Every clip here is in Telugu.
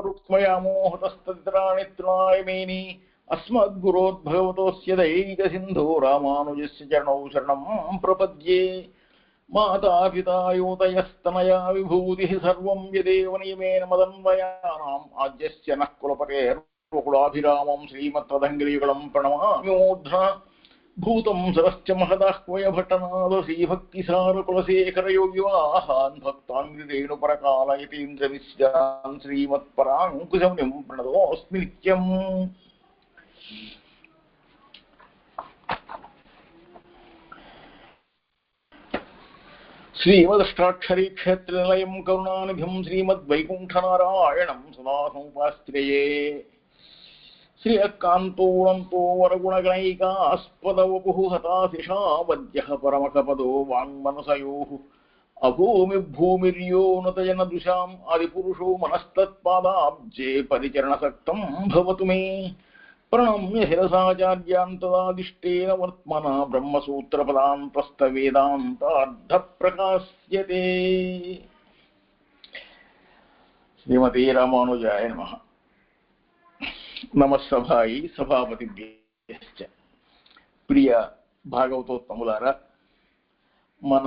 రుక్మయామోహతస్తదితరాణి తృణాయమేని అస్మద్గురోద్భగవతోస్య దైకసింధో రామానుజస్య చరణౌ శరణం ప్రపద్యే. మాతాపితా యూతయస్తనయా విభూతిః సర్వం యదేవ నియమేన మదన్వయానాం ఆద్యస్య నః కులపతేర్వకులాభిరామం శ్రీమత్పదంగిరీయుగళం ప్రణమామి మూర్ధ్నా. భూతం సరశ్చ మహదాహ్వయ భట్టనాథ శ్రీభక్తిసారకులశేఖరయోగివాహాన్ భక్తాంగ్రిరేణుపరకాలయతీంద్రవిశ్యాన్ శ్రీమత్పరాంకుశమునిం ప్రణతోऽస్మి నిత్యం. శ్రీమదష్టాక్షరీ క్షేత్రనిలయం కరుణానిధిం శ్రీమద్వైకుంఠనారాయణం సదా సముపాశ్రయే. శ్రియకాంతోళంతో వరగుణగణైకాస్పదవపుః హతాశిషావద్యః పరమకపదో వాङ्మనసయోః అభూమి భూమిర్యోనతజనదృశాం ఆదిపురుషో మనస్తత్పాదాబ్జే పరిచరణసక్తం భవతు మే. ప్రణమ్య శిరసాచార్యాన్ తదాదిష్టేన వర్త్మనా బ్రహ్మసూత్రపదాంతస్తవేదాంతార్థప్రకాశ్యతే. శ్రీమతే రామానుజాయ నమః. నమస్సభాయి సభాపతిభ్యశ్చ. ప్రియ భాగవతోత్తములారా, మన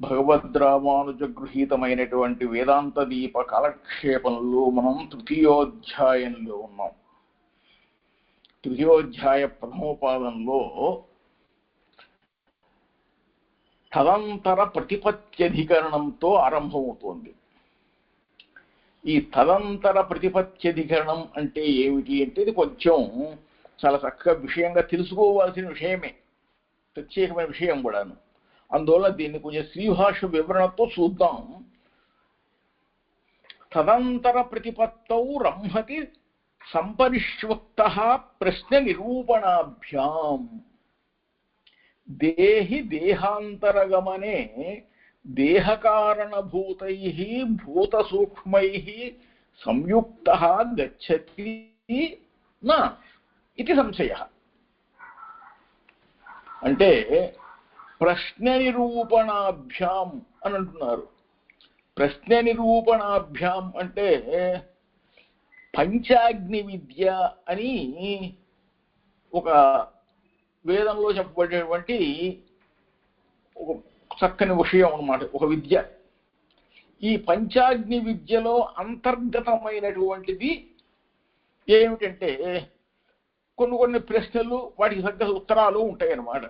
భగవద్రామానుజ గృహీతమైనటువంటి వేదాంత దీప కాలక్షేపంలో మనం తృతీయోధ్యాయంలో ఉన్నాం. తృతీయోధ్యాయ ప్రథమోపాదంలో తదంతర ప్రతిపత్త్యధికరణంతో ఆరంభమవుతోంది. ఈ తదంతర ప్రతిపత్త్యధికరణం అంటే ఏమిటి అంటే ఇది కొంచెం చాలా చక్కగా విషయంగా తెలుసుకోవాల్సిన విషయమే, ప్రత్యేకమైన విషయం కూడాను. అందువల్ల దీన్ని కొంచెం శ్రీభాష వివరణతో చూద్దాం. తదంతర ప్రతిపత్తౌ రంహతి సంపరిష్వక్తః ప్రశ్న నిరూపణాభ్యాం. దేహి దేహాంతరగమనే దేహకారణభూతైః భూతసూక్ష్మైః సంయుక్తః గచ్చతి నా ఇది సంశయః. అంటే ప్రశ్న నిరూపణాభ్యాం అని అంటున్నారు. ప్రశ్న నిరూపణాభ్యాం అంటే పంచాగ్ని విద్య అని ఒక వేదంలో చెప్పబడేటువంటి ఒక చక్కని విషయం అన్నమాట, ఒక విద్య. ఈ పంచాగ్ని విద్యలో అంతర్గతమైనటువంటిది ఏమిటంటే కొన్ని ప్రశ్నలు, వాటికి తగ్గ ఉత్తరాలు ఉంటాయి అన్నమాట.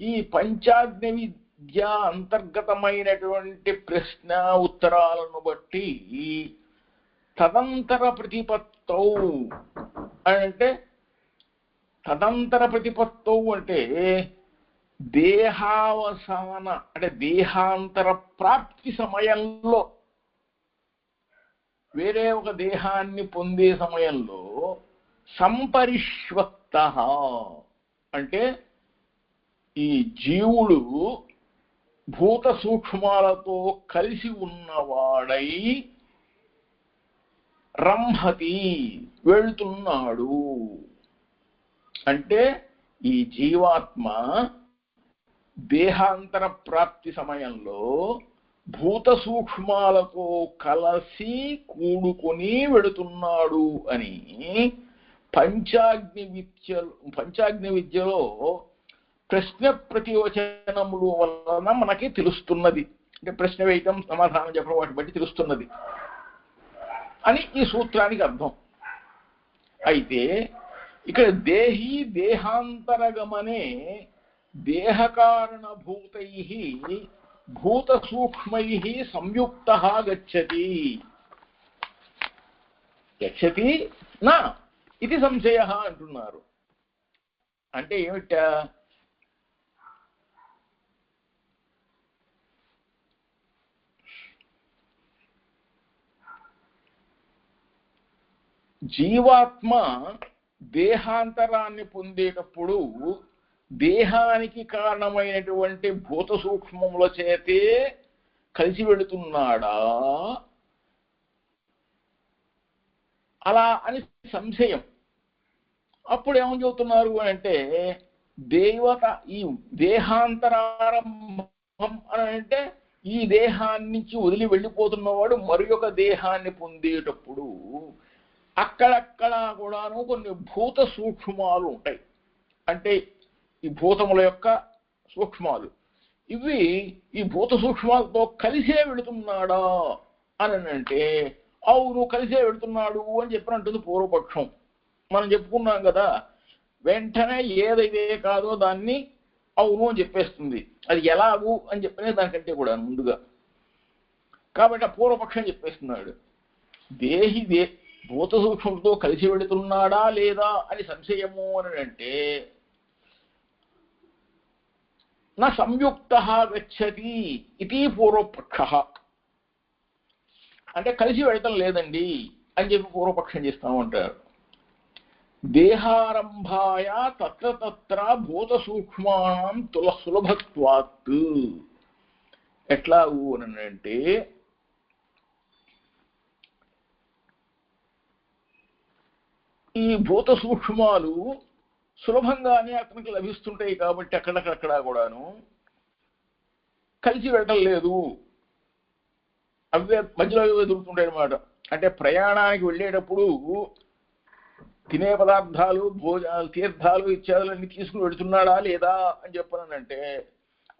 ఈ పంచాగ్ని విద్య అంతర్గతమైనటువంటి ప్రశ్న ఉత్తరాలను బట్టి తదంతర ప్రతిపత్తౌ అంటే, తదంతర ప్రతిపత్తౌ అంటే దేహావసాన అంటే దేహాంతర ప్రాప్తి సమయంలో, వేరే ఒక దేహాన్ని పొందే సమయంలో సంపరిష్వక్తః అంటే ఈ జీవుడు భూత సూక్ష్మాలతో కలిసి ఉన్నవాడై రంహతి వెళ్తున్నాడు. అంటే ఈ జీవాత్మ దేహాంతర ప్రాప్తి సమయంలో భూత సూక్ష్మాలతో కలిసి కూడుకొని వెళుతున్నాడు అని పంచాగ్ని విద్యలో ప్రశ్న ప్రతివచనముల వలన మనకి తెలుస్తున్నది. అంటే ప్రశ్న వేయటం, సమాధానం చెప్పడం, వాటి బట్టి తెలుస్తున్నది అని ఈ సూత్రానికి అర్థం. అయితే ఇక్కడ దేహి దేహాంతరగమనే దేహకారణభూతైః భూత సూక్ష్మైః సంయుక్తః గచ్చతి గచ్చతి నా ఇది సంశయః అంటున్నారు. అంటే ఏమిట? జీవాత్మ దేహాంతరాన్ని పొందేటప్పుడు దేహానికి కారణమైనటువంటి భూత సూక్ష్మముల చేతే కలిసి వెళుతున్నాడా అలా అని సంశయం. అప్పుడు ఏమని చెబుతున్నారు అంటే, దేవత ఈ దేహాంతరారంభం అని అంటే ఈ దేహాన్ని నుంచి వదిలి వెళ్ళిపోతున్నవాడు మరి ఒక దేహాన్ని పొందేటప్పుడు అక్కడక్కడ కూడాను కొన్ని భూత సూక్ష్మాలు ఉంటాయి. అంటే ఈ భూతముల యొక్క సూక్ష్మాలు, ఇవి ఈ భూత సూక్ష్మాలతో కలిసే వెళుతున్నాడా అని అంటే అవును కలిసే వెళుతున్నాడు అని చెప్పినట్టుంది పూర్వపక్షం. మనం చెప్పుకున్నాం కదా, వెంటనే ఏదైతే కాదో దాన్ని అవును అని చెప్పేస్తుంది. అది ఎలాగు అని చెప్పినే దానికంటే కూడా ముందుగా. కాబట్టి ఆ పూర్వపక్షం చెప్పేస్తున్నాడు, దేహి భూత సూక్ష్మంతో కలిసి వెళుతున్నాడా లేదా అని సంశయము అని అంటే నా సంయుక్త గచ్చతి ఇది పూర్వపక్ష. అంటే కలిసి వెళతం లేదండి అని చెప్పి పూర్వపక్షం చేస్తామంటారు. దేహారంభాయ తత్ర తత్ర భూత సూక్ష్మాణం సులభత్వాత్. ఎట్లాగు అని అంటే ఈ భూత సూక్ష్మాలు సులభంగానే అతనికి లభిస్తుంటాయి కాబట్టి అక్కడక్కడ కూడాను కలిసి వెళ్ళటం లేదు, అవే మధ్యలో ఎదురుతుంటాయి అన్నమాట. అంటే ప్రయాణానికి వెళ్ళేటప్పుడు తినే పదార్థాలు, భోజనాలు, తీర్థాలు ఇత్యాదులన్నీ తీసుకుని వెళుతున్నాడా లేదా అని చెప్పానంటే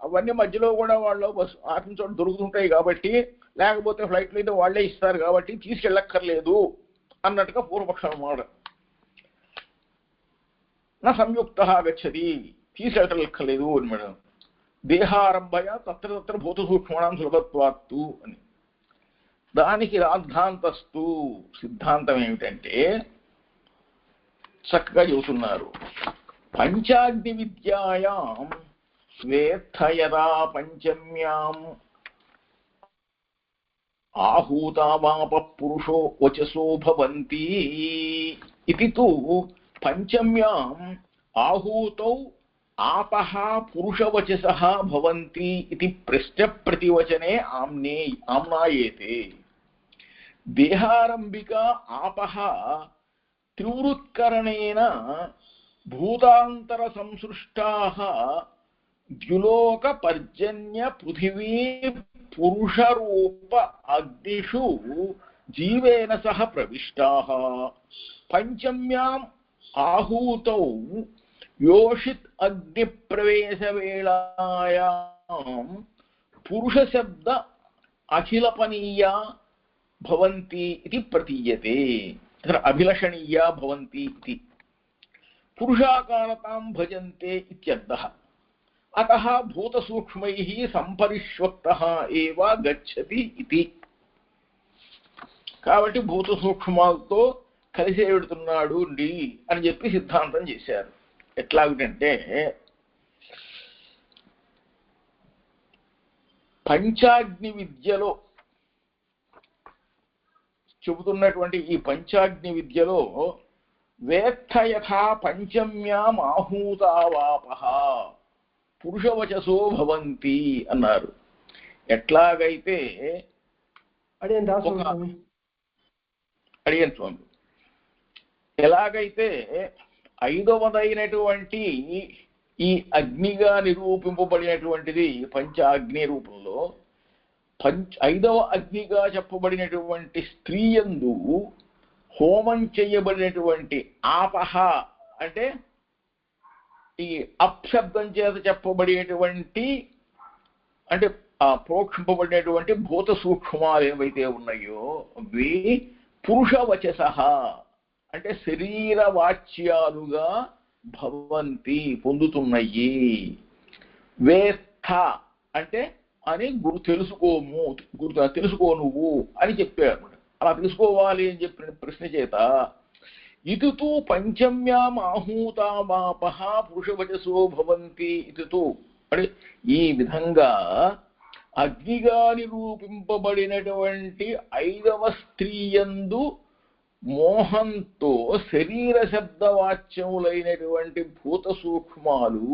అవన్నీ మధ్యలో కూడా వాళ్ళు బస్సు ఆపిన చోట దొరుకుతుంటాయి కాబట్టి, లేకపోతే ఫ్లైట్లు అయితే వాళ్లే ఇస్తారు కాబట్టి తీసుకెళ్ళక్కర్లేదు అన్నట్టుగా పూర్వపక్షం అన్నమాట. నా సంయుక్త గచ్చతి తీసుకెళ్ళటం లెక్కలేదు అని మేడం. దేహారంభయ తత్ర తత్ర భూత సూక్ష్మాణం సులభత్వాత్తు అని. దానికి రాద్ధాంతస్తు సిద్ధాంతం ఏమిటంటే చక్కగా చెబుతున్నారు. పంచాగ్ని విద్యాయాం వేత్తయదా పంచమ్యాం आहूतावाप पुरुषो वचसो भवन्ति इति तु पंचम्याम् आहूतौ आपः पुरुषवचसः भवन्ति इति प्रश्नप्रतिवचने आम्नायेते. देहारंभिका आपः त्रिवृत्करणेन भूतांतर संसृष्टाः द्युलोक पर्जन्य पृथिवी पुरुष रूप अग्निषु जीवेन सह प्रविष्टाः. पंचम्याम् आहूतौ योषित अग्नि प्रवेश वेलायां पुरुष शब्द अखिलपनीया भवन्ति इति प्रतीयते. तत्र अभिलषणीया भवन्ति इति पुरुषाकारतां भजन्ते इत्यर्थः. अतः भूतसूक्ष्मैः संपरिष्वक्तः एव गच्छति इति. కాబట్టి భూత సూక్ష్మాలతో కలిసే వెడుతున్నాడు అని చెప్పి సిద్ధాంతం చేశారు. ఎట్లాగంటే పంచాగ్ని విద్యలో చెబుతున్నటువంటి ఈ పంచాగ్ని విద్యలో వేత్త యథా పంచమ్యాం ఆహూతావాపః పురుషవచసో భవంతి అన్నారు. ఎట్లాగైతే అడియన్ స్వామి ఎలాగైతే ఐదవదైనటువంటి ఈ అగ్నిగా నిరూపింపబడినటువంటిది పంచాగ్ని రూపంలో ఐదవ అగ్నిగా చెప్పబడినటువంటి స్త్రీయందు హోమం చేయబడినటువంటి ఆపహ అంటే ఈ అప్శబ్దం చేత చెప్పబడేటువంటి అంటే ప్రోక్షింపబడినటువంటి భూత సూక్ష్మాలు ఏవైతే ఉన్నాయో అవి పురుషవచస అంటే శరీర వాచ్యాలుగా భవంతి పొందుతున్నాయి. వేత్త అంటే అని తెలుసుకో నువ్వు అని చెప్పారు. అలా తెలుసుకోవాలి అని చెప్పిన ప్రశ్న చేత ఇతుతు పంచమ్యాం ఆహూతావాపః పురుషవచసో భవంతి ఇతుతు అంటే ఈ విధంగా అగ్నిగా నిరూపింపబడినటువంటి ఐదవ స్త్రీయందు మోహంతో శరీర శబ్దవాచ్యములైనటువంటి భూత సూక్ష్మాలు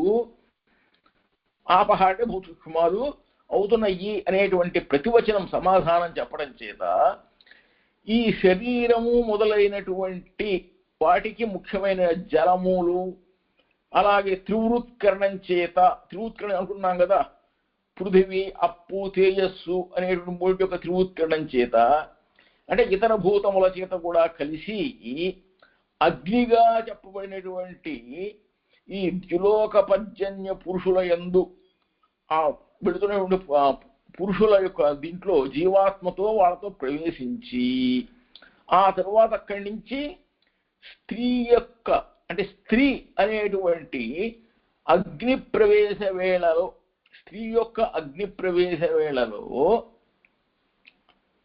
ఆపహ అంటే భూత సూక్ష్మాలు అవుతున్నాయి అనేటువంటి ప్రతివచనం సమాధానం చెప్పడం చేత ఈ శరీరము మొదలైనటువంటి వాటికి ముఖ్యమైన జలములు అలాగే త్రివృత్కరణం చేత త్రివృత్కరణం అనుకున్నాం కదా, పృథివీ అప్పు తేజస్సు అనేటువంటి మూడు యొక్క త్రివృత్కరణం చేత అంటే ఇతర భూతముల చేత కూడా కలిసి అగ్నిగా చెప్పబడినటువంటి ఈ ద్యులోక పర్జన్య పురుషుల యందు ఆ పెడుతున్నటువంటి పురుషుల యొక్క దీంట్లో జీవాత్మతో వాళ్ళతో ప్రవేశించి ఆ తర్వాత అక్కడి నుంచి స్త్రీ యొక్క అంటే స్త్రీ అనేటువంటి అగ్ని ప్రవేశ వేళలో స్త్రీ యొక్క అగ్ని ప్రవేశ వేళలో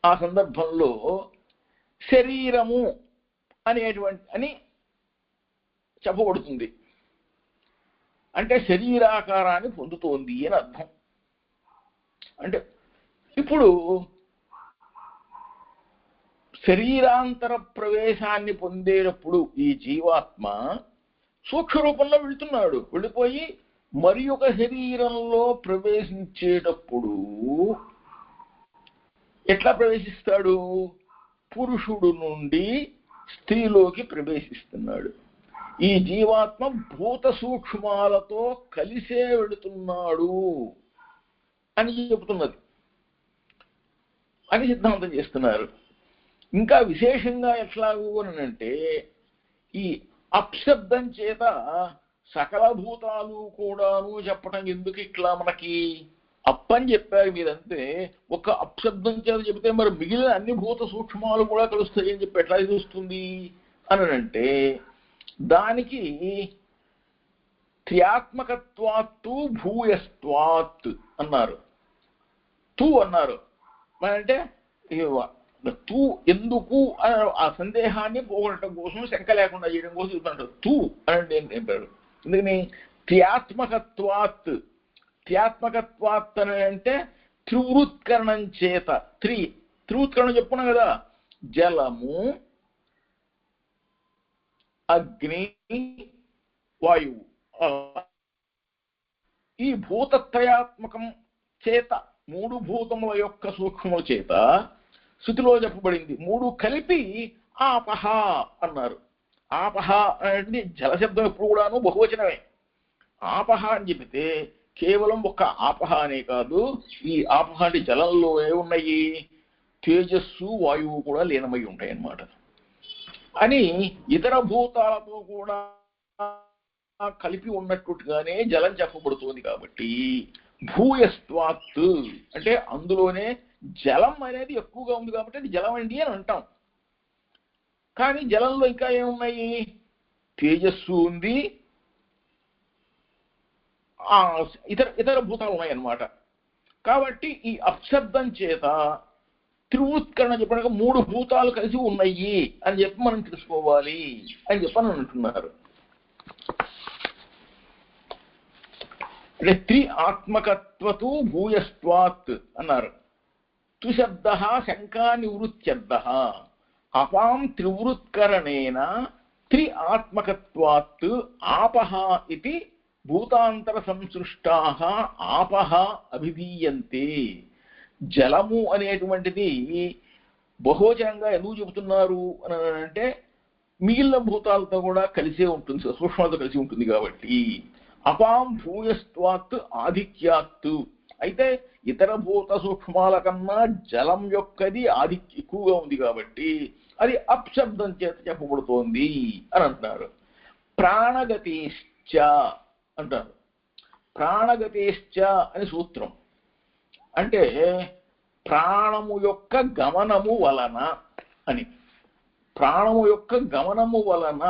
ఆ సందర్భంలో శరీరము అనేటువంటి అని చెప్పబడుతుంది. అంటే శరీరాకారాన్ని పొందుతోంది అని అర్థం. అంటే ఇప్పుడు శరీరాంతర ప్రవేశాన్ని పొందేటప్పుడు ఈ జీవాత్మ సూక్ష్మ రూపంలో వెళుతున్నాడు. వెళ్ళిపోయి మరి ఒక శరీరంలో ప్రవేశించేటప్పుడు ఎట్లా ప్రవేశిస్తాడు? పురుషుడు నుండి స్త్రీలోకి ప్రవేశిస్తున్నాడు. ఈ జీవాత్మ భూత సూక్ష్మాలతో కలిసే వెళుతున్నాడు అని చెబుతున్నది అని సిద్ధాంతం చేస్తున్నారు. ఇంకా విశేషంగా ఎట్లాగూ అని అంటే ఈ అప్శబ్దం చేత సకల భూతాలు కూడాను చెప్పటం ఎందుకు ఇట్లా మనకి అప్పని చెప్పారు మీరంతే. ఒక అప్శబ్దం చేత చెబితే మరి మిగిలిన అన్ని భూత సూక్ష్మాలు కూడా కలుస్తాయి అని చెప్పి ఎట్లా చూస్తుంది అని అంటే దానికి త్రియాత్మకత్వాత్తు భూయస్త్వాత్ అన్నారు. తూ అన్నారు అంటే తూ ఎందుకు అని ఆ సందేహాన్ని పోగొట్టడం కోసం శంక లేకుండా చేయడం కోసం చెప్తాడు. తూ అని చెప్పారు. ఎందుకని త్రియాత్మకత్వాత్ త్రియాత్మకత్వాత్ అని అంటే త్రివృత్కరణం చేత త్రివృత్కరణం చెప్పుకున్నాం కదా, జలము అగ్ని వాయువు ఈ భూతత్రయాత్మకం చేత మూడు భూతముల యొక్క సూక్ష్మముల చేత శృతిలో చెప్పబడింది. మూడు కలిపి ఆపహ అన్నారు. ఆపహ అంటే జలశబ్దం ఎప్పుడు కూడాను బహువచనమే. ఆపహ అని చెబితే కేవలం ఒక ఆపహ అనే కాదు, ఈ ఆపహ అంటే జలంలో ఏమున్నాయి? తేజస్సు వాయువు కూడా లీనమై ఉంటాయి అన్నమాట. అని ఇతర భూతాలతో కూడా కలిపి ఉన్నట్టుగానే జలం చెప్పబడుతుంది. కాబట్టి భూయస్త్వాత్ అంటే అందులోనే జలం అనేది ఎక్కువగా ఉంది కాబట్టి అది జలం అండి అని అంటాం. కానీ జలంలో ఇంకా ఏమున్నాయి? తేజస్సు ఉంది, ఇతర భూతాలు ఉన్నాయన్నమాట. కాబట్టి ఈ అప్శబ్దం చేత త్రివృత్కరణ చెప్పడానికి మూడు భూతాలు కలిసి ఉన్నాయి అని చెప్పి మనం తెలుసుకోవాలి అని చెప్పని అంటున్నారు. అంటే త్రి ఆత్మకత్వతు భూయస్త్వాత్ అన్నారు. తుశబ్ద శంకా నివృత్త్యర్థ అపాం త్రివృత్కరణేన త్రి ఆత్మకత్వాత్ ఆపహ ఇది భూతాంతర సంసృష్టాః ఆపహ అభిధీయంతే. జలము అనేటువంటిది బహువచనంగా ఎందుకు చెబుతున్నారు అని అంటే మిగిలిన భూతాలతో కూడా కలిసే ఉంటుంది, సూక్ష్మాలతో కలిసి ఉంటుంది కాబట్టి. అపాం భూయస్త్వాత్ ఆధిక్యాత్ అయితే ఇతర భూత సూక్ష్మాల కన్నా జలం యొక్కది ఆధిక్యం ఎక్కువగా ఉంది కాబట్టి అది అప్శబ్దం చేత చెప్పబడుతోంది అని అంటున్నారు. ప్రాణగతేశ్చ అంటారు. ప్రాణగతేశ్చ అని సూత్రం అంటే ప్రాణము యొక్క గమనము వలన అని. ప్రాణము యొక్క గమనము వలన,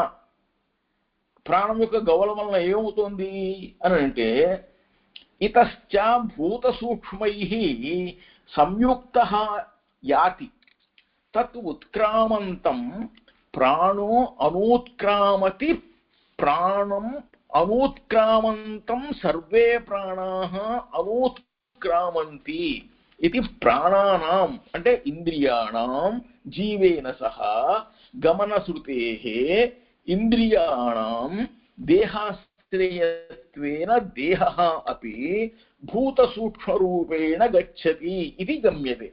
ప్రాణం యొక్క గమనం వలన ఏమవుతోంది అని అంటే ఇతశ్చ భూత సూక్ష్మై సంయుక్త యాతి తత్ ఉత్క్రామంతం ప్రాణో అనూత్క్రామతి ప్రాణం అనూత్క్రామంతం సర్వే ప్రాణాః అనూత్క్రామంతి ఇది ప్రాణానాం అంటే ఇంద్రియాణం జీవేన సహ గమనశ్రుతేః ఇంద్రియాణం దేహాశ్రయత్వేన దేహః అపి భూత సూక్ష్మరూపేణ గచ్చతి ఇది గమ్యతే.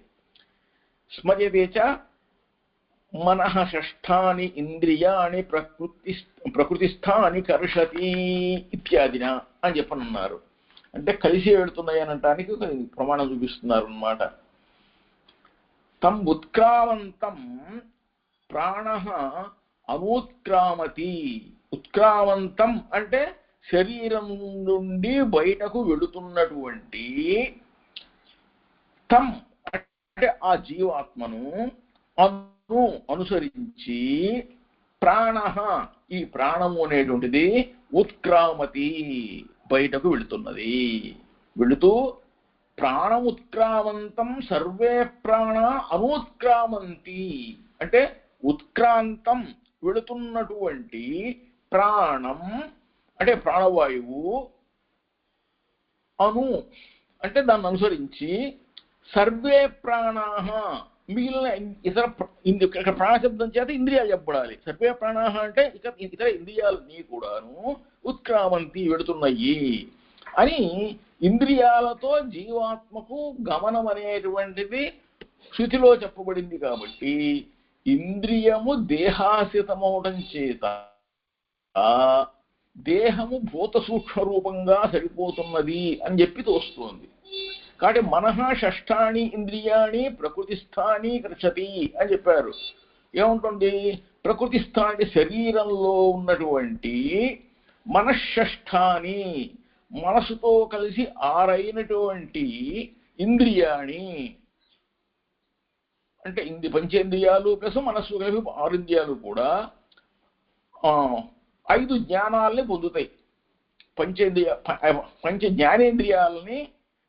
స్మర్యతే చ మనః షష్ఠాని ఇంద్రియాణి ప్రకృతిస్థాని కర్షతి ఇత్యాదిన అని చెప్పనున్నారు. అంటే కలిసి వెళుతున్నాయి అనటానికి ప్రమాణం చూపిస్తున్నారు అన్నమాట. తం ఉత్క్రామంతం ప్రాణ అనూత్క్రామతి. ఉత్క్రామంతం అంటే శరీరం నుండి బయటకు వెళుతున్నటువంటి తం అంటే ఆ జీవాత్మను అనుసరించి ప్రాణ ఈ ప్రాణము అనేటువంటిది ఉత్క్రామతి బయటకు వెళుతున్నది. వెళుతూ ప్రాణముత్క్రామంతం సర్వే ప్రాణ అనూత్క్రామంతి అంటే ఉత్క్రాంతం వెళుతున్నటువంటి ప్రాణం అంటే ప్రాణవాయువు అను అంటే దాన్ని అనుసరించి సర్వే ప్రాణాః మిగిలిన ఇతర ఇక్కడ ప్రాణశబ్దం చేత ఇంద్రియాలు చెప్పబడాలి. సర్వే ప్రాణాః అంటే ఇతర ఇంద్రియాలన్నీ కూడాను ఉత్క్రామంతి వెళుతున్నాయి అని ఇంద్రియాలతో జీవాత్మకు గమనం అనేటువంటిది శృతిలో చెప్పబడింది. కాబట్టి ఇంద్రియము దేహాశ్రితమవడం చేత దేహము భూత సూక్ష్మ రూపంగా సరిపోతున్నది అని చెప్పి తోస్తోంది. కాబట్టి మనః షష్ఠాని ఇంద్రియాణి ప్రకృతిస్థాని కృషతి అని చెప్పారు. ఏముంటుంది? ప్రకృతిస్థాని శరీరంలో ఉన్నటువంటి మనఃషష్ఠాని మనసుతో కలిసి 6 అయినటువంటి ఇంద్రియాణి అంటే పంచేంద్రియాలు ప్లస్ మనస్సు కలిపి 6 ఇంద్రియాలు కూడా 5 జ్ఞానాలని పొందుతాయి. పంచ జ్ఞానేంద్రియాలని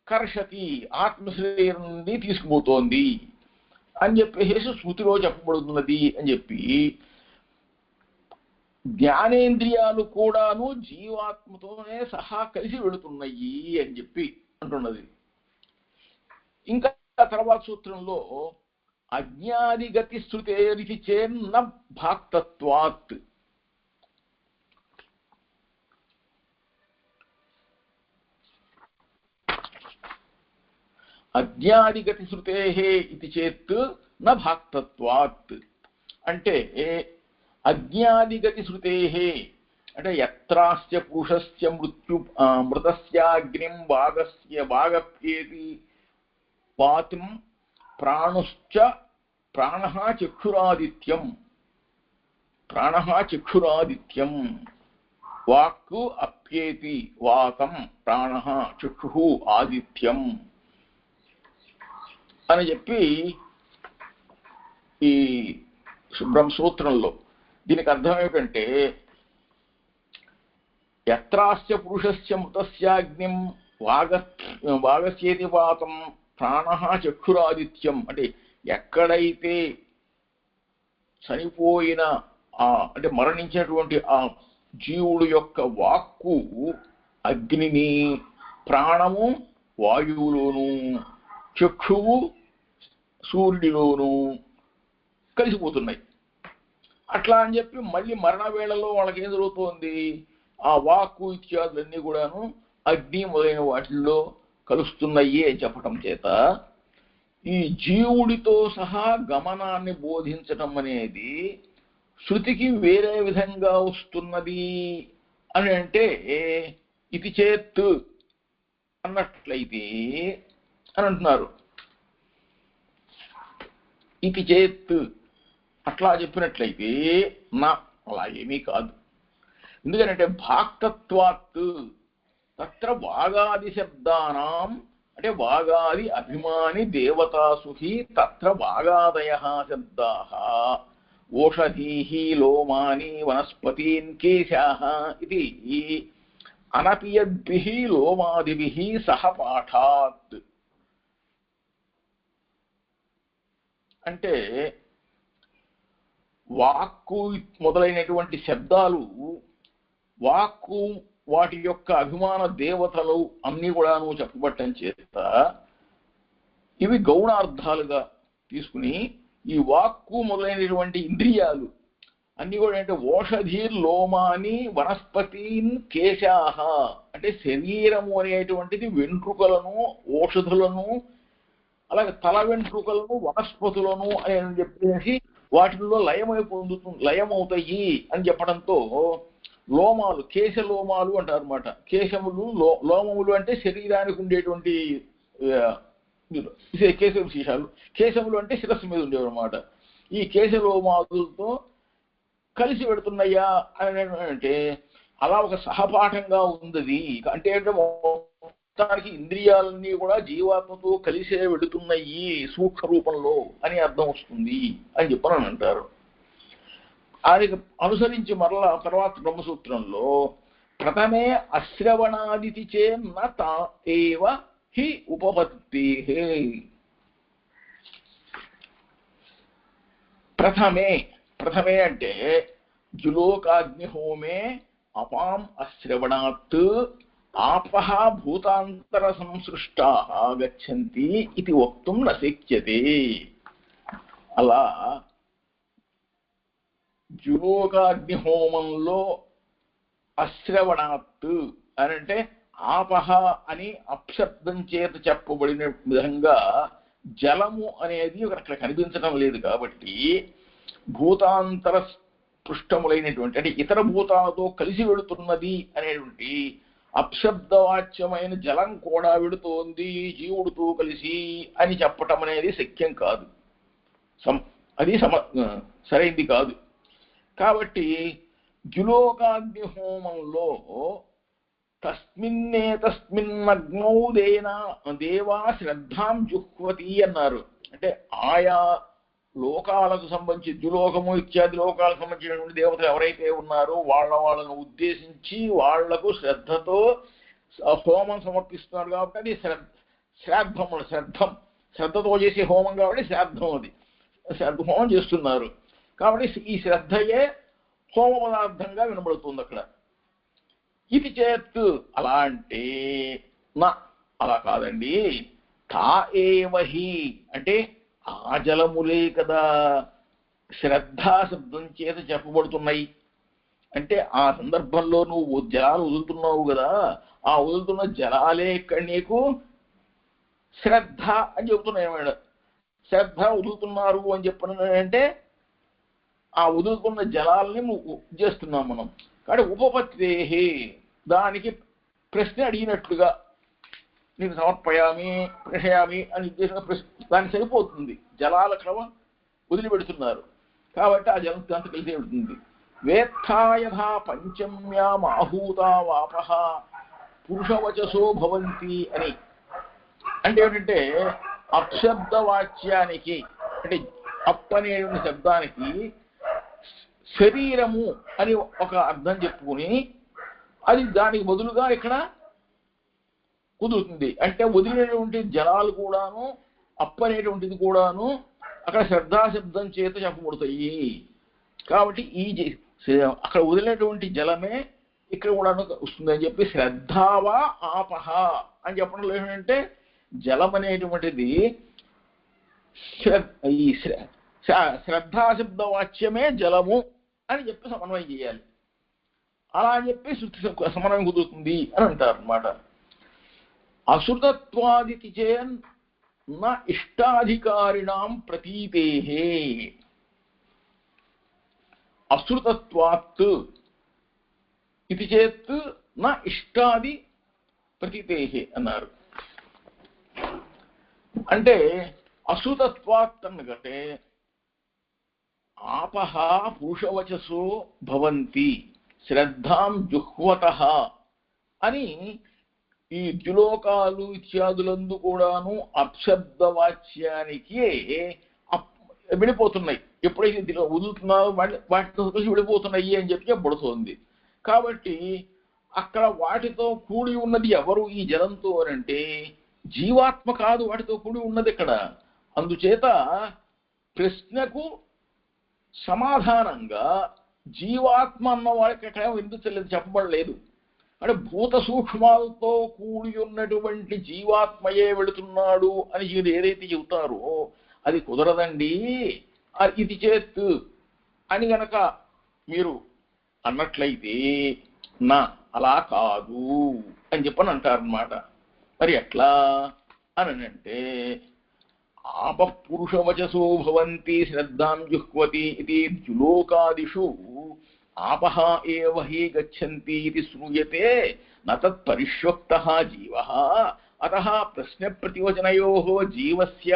కర్షతి ఆత్మశరీరం నుండి తీసుకుపోతోంది అని చెప్పేసి శృతిలో చెప్పబడుతున్నది అని చెప్పి జ్ఞానేంద్రియాలు కూడాను జీవాత్మతోనే సహా కలిసి వెళుతున్నాయి అని చెప్పి అంటున్నది. ఇంకా తర్వాత సూత్రంలో అజ్ఞాదిగతి శృతేరితి చేన్న భాక్తత్వాత్ అజ్ఞాదిగతి శృతే ఇది చేత్ న భాక్తత్వాత్ అంటే అజ్ఞాదిగతి శృతే అంటే యత్రాస్య పురుషస్య మృతస్యాగ్నిం భాగప్యేతి పాతిం ప్రాణుశ్చ ప్రాణః చక్షురాదిత్యం వాక్కు అప్యేతి వాతం ప్రాణః చక్షుః ఆదిత్యం అని చెప్పి ఈ బ్రహ్మసూత్రంలో దీనికి అర్థం ఏమిటంటే యత్రాస్య పురుషస్య మృతస్యాగ్నిం వాగస్యేతి వాతం ప్రాణః చక్షురాదిత్యం అంటే ఎక్కడైతే చనిపోయిన అంటే మరణించినటువంటి ఆ జీవుడు యొక్క వాక్కు అగ్నిని, ప్రాణము వాయువులోను, చక్షువు సూర్యుడిలోను కలిసిపోతున్నాయి. అట్లా అని చెప్పి మళ్ళీ మరణ వేళలో వాళ్ళకి ఏం జరుగుతోంది? ఆ వాక్కు ఇత్యాదులన్నీ కూడాను అగ్ని మొదలైన వాటిల్లో కలుస్తున్నాయి అని చెప్పటం చేత ఈ జీవుడితో సహా గమనాన్ని బోధించటం అనేది శృతికి వేరే విధంగా వస్తున్నది అని అంటే ఇది చేత్ అన్నట్లయితే అని అంటున్నారు. ఇది చేత్ అట్లా చెప్పినట్లయితే నా అలా ఏమీ కాదు. ఎందుకంటే భాక్తత్వాత్ తత్ర వాగాది శబ్దానాం అంటే వాగాది అభిమాని దేవతాసుహి తత్ర వాగాదయః శబ్దాః ఓషధీః లోమాని వనస్పతీన్ కేశాః ఇది అనపియద్భిః లోమాదిభిః సహ పాఠాత్ అంటే వాక్కు మొదలైనటువంటి శబ్దాలు వాక్కు వాటి యొక్క అభిమాన దేవతలు అన్నీ కూడాను చెప్పబట్టం చేత ఇవి గౌణార్థాలుగా తీసుకుని ఈ వాక్కు మొదలైనటువంటి ఇంద్రియాలు అన్ని కూడా అంటే ఓషధీర్ లోమాని వనస్పతీన్ కేశాహ అంటే శరీరము అనేటువంటిది వెంట్రుకలను ఓషధులను అలాగే తల వెంట్రుకలను వనస్పతులను అని చెప్పేసి వాటిల్లో లయమవుతాయి అని చెప్పడంతో లోమాలు, కేశలోమాలు అంటారు అనమాట. కేశములు, లోమములు అంటే శరీరానికి ఉండేటువంటి కేశ విశేషాలు. కేశములు అంటే శిరస్సు మీద ఉండేవి అనమాట. ఈ కేశలోమాదులతో కలిసి పెడుతున్నాయా అని అంటే అలా ఒక సహపాఠంగా ఉంది. అంటే మొత్తానికి ఇంద్రియాలన్నీ కూడా జీవాత్మతో కలిసే వెళుతున్నాయి సూక్ష్మ రూపంలో అని అర్థం వస్తుంది అని చెప్పని అంటారు. ఆయనకు అనుసరించి మరలా తర్వాత బ్రహ్మసూత్రంలో ప్రథమే అశ్రవణాదితి చేన్న తా ఏవ హి ఉపపత్తే. ప్రథమే అంటే జులోకాగ్నిహోమే అపాం అశ్రవణాత్ ఆపః భూతాంతర సంసృష్టాః గచ్చంతి ఇది వక్తుం న శక్యతే. అలా జులోకాగ్నిహోమంలో అశ్రవణాత్ అని అంటే ఆపహ అని అప్శబ్దం చేత చెప్పబడిన విధంగా జలము అనేది అక్కడ కనిపించడం లేదు కాబట్టి భూతాంతర పృష్టములైనటువంటి అంటే ఇతర భూతాలతో కలిసి వెళుతున్నది అనేటువంటి అప్శబ్దవాచ్యమైన జలం కూడా వెళుతోంది జీవుడితో కలిసి అని చెప్పటం అనేది శక్యం కాదు. అది సరైంది కాదు. కాబట్టి జులోకాగ్నిహోమంలో తస్మిన్నగ్నౌ దేవా శ్రద్ధాం జుహ్వతి అన్నారు. అంటే ఆయా లోకాలకు సంబంధించి జులోకము ఇత్యాది లోకాలకు సంబంధించినటువంటి దేవతలు ఎవరైతే ఉన్నారో వాళ్ళను ఉద్దేశించి వాళ్లకు శ్రద్ధతో హోమం సమర్పిస్తున్నారు కాబట్టి అది శ్రద్ధతో చేసే హోమం కాబట్టి శ్రాద్ధం, అది శ్రద్ధ హోమం చేస్తున్నారు కాబట్టి ఈ శ్రద్ధయే హోమ పదార్థంగా వినబడుతుంది అక్కడ. ఇది చేత్తు అలా అంటే నా అలా కాదండి, తా ఏవహి అంటే ఆ జలములే కదా శ్రద్ధా శబ్దం చేత చెప్పబడుతున్నాయి. అంటే ఆ సందర్భంలో నువ్వు జలాలు వదులుతున్నావు కదా, ఆ వదులుతున్న జలాలే ఇక్కడ నీకు శ్రద్ధ అని చెబుతున్నాయి అన్నమాట. శ్రద్ధ వదులుతున్నారు అని చెప్పనంటే ఆ వదులుతున్న జలాలని చేస్తున్నాం మనం. కాబట్టి ఉపపత్తేహి దానికి ప్రశ్న అడిగినట్లుగా నేను సమర్పయామి ప్రషయామి అని ఉద్దేశంగా దానికి సరిపోతుంది. జలాల క్రమం వదిలిపెడుతున్నారు కాబట్టి ఆ జలం అంత కలిసి వెళుతుంది. వేత్థాయథా పంచమ్యామాహూతా వాపః పురుషవచసో భవంతి అని అంటే ఏమిటంటే అప్శబ్దవాచ్యానికి అంటే అప్ అనేటువంటి శబ్దానికి శరీరము అని ఒక అర్థం చెప్పుకుని అది దానికి బదులుగా ఇక్కడ కుదురుతుంది. అంటే వదిలినటువంటి జలాలు కూడాను అప్పనేటువంటిది కూడాను అక్కడ శ్రద్ధాశబ్దం చేత చెప్పబడతాయి. కాబట్టి ఈ అక్కడ వదిలినటువంటి జలమే ఇక్కడ కూడాను వస్తుందని చెప్పి శ్రద్ధావా ఆపహ అని చెప్పడం ఏంటంటే జలం అనేటువంటిది ఈ శ్రద్ధాశబ్ద వాచ్యమే జలము అని చెప్పి సమన్వయం చేయాలి. అలా అని చెప్పి శృతి సమన్వయం కుదురుతుంది అని అంటారు అన్నమాట. అశ్రుతత్వాదితి చేన్ నా ఇష్టాధికారిణాం ప్రతీతేహే. అశ్రుతత్వాత్ ఇది చేత్ నా ఇష్టాది ప్రతీతేహే అన్నారు. అంటే అశ్రుతత్వాత్ అన్నకంటే ఆపహ పురుషవచసో భవంతి శ్రద్ధాం జుహ్వతః అని ఈ ద్యులోకాలు ఇత్యాదులందు కూడాను అప్శబ్దవాచ్యానికి విడిపోతున్నాయి. ఎప్పుడైతే వదులుతున్నారో వాటితో కలిసి విడిపోతున్నాయి అని చెప్పి చెప్పబడుతోంది. కాబట్టి అక్కడ వాటితో కూడి ఉన్నది ఎవరు ఈ జలంతో అంటే జీవాత్మ కాదు, వాటితో కూడి ఉన్నది ఇక్కడ. అందుచేత ప్రశ్నకు సమాధానంగా జీవాత్మ అన్న వాడికి ఎక్కడ ఎందుకు చెప్పబడలేదు. అంటే భూత సూక్ష్మాలతో కూడి ఉన్నటువంటి జీవాత్మయే వెళుతున్నాడు అని మీరు ఏదైతే చెబుతారో అది కుదరదండి. ఇది చేత్తు అని గనక మీరు అన్నట్లయితే నా అలా కాదు అని చెప్పని అంటారనమాట. మరి ఎట్లా అని అంటే ఆపఃపురుషవచసో భవంతి శ్రద్ధాం జుహ్వతి ఇది ద్యులోకాదిషు ఆపః ఏవ హి గచ్చంతి ఇది శ్రూయతే న తత్ పరిష్వక్తః జీవః అతః ప్రశ్న ప్రతివచనయోః జీవస్య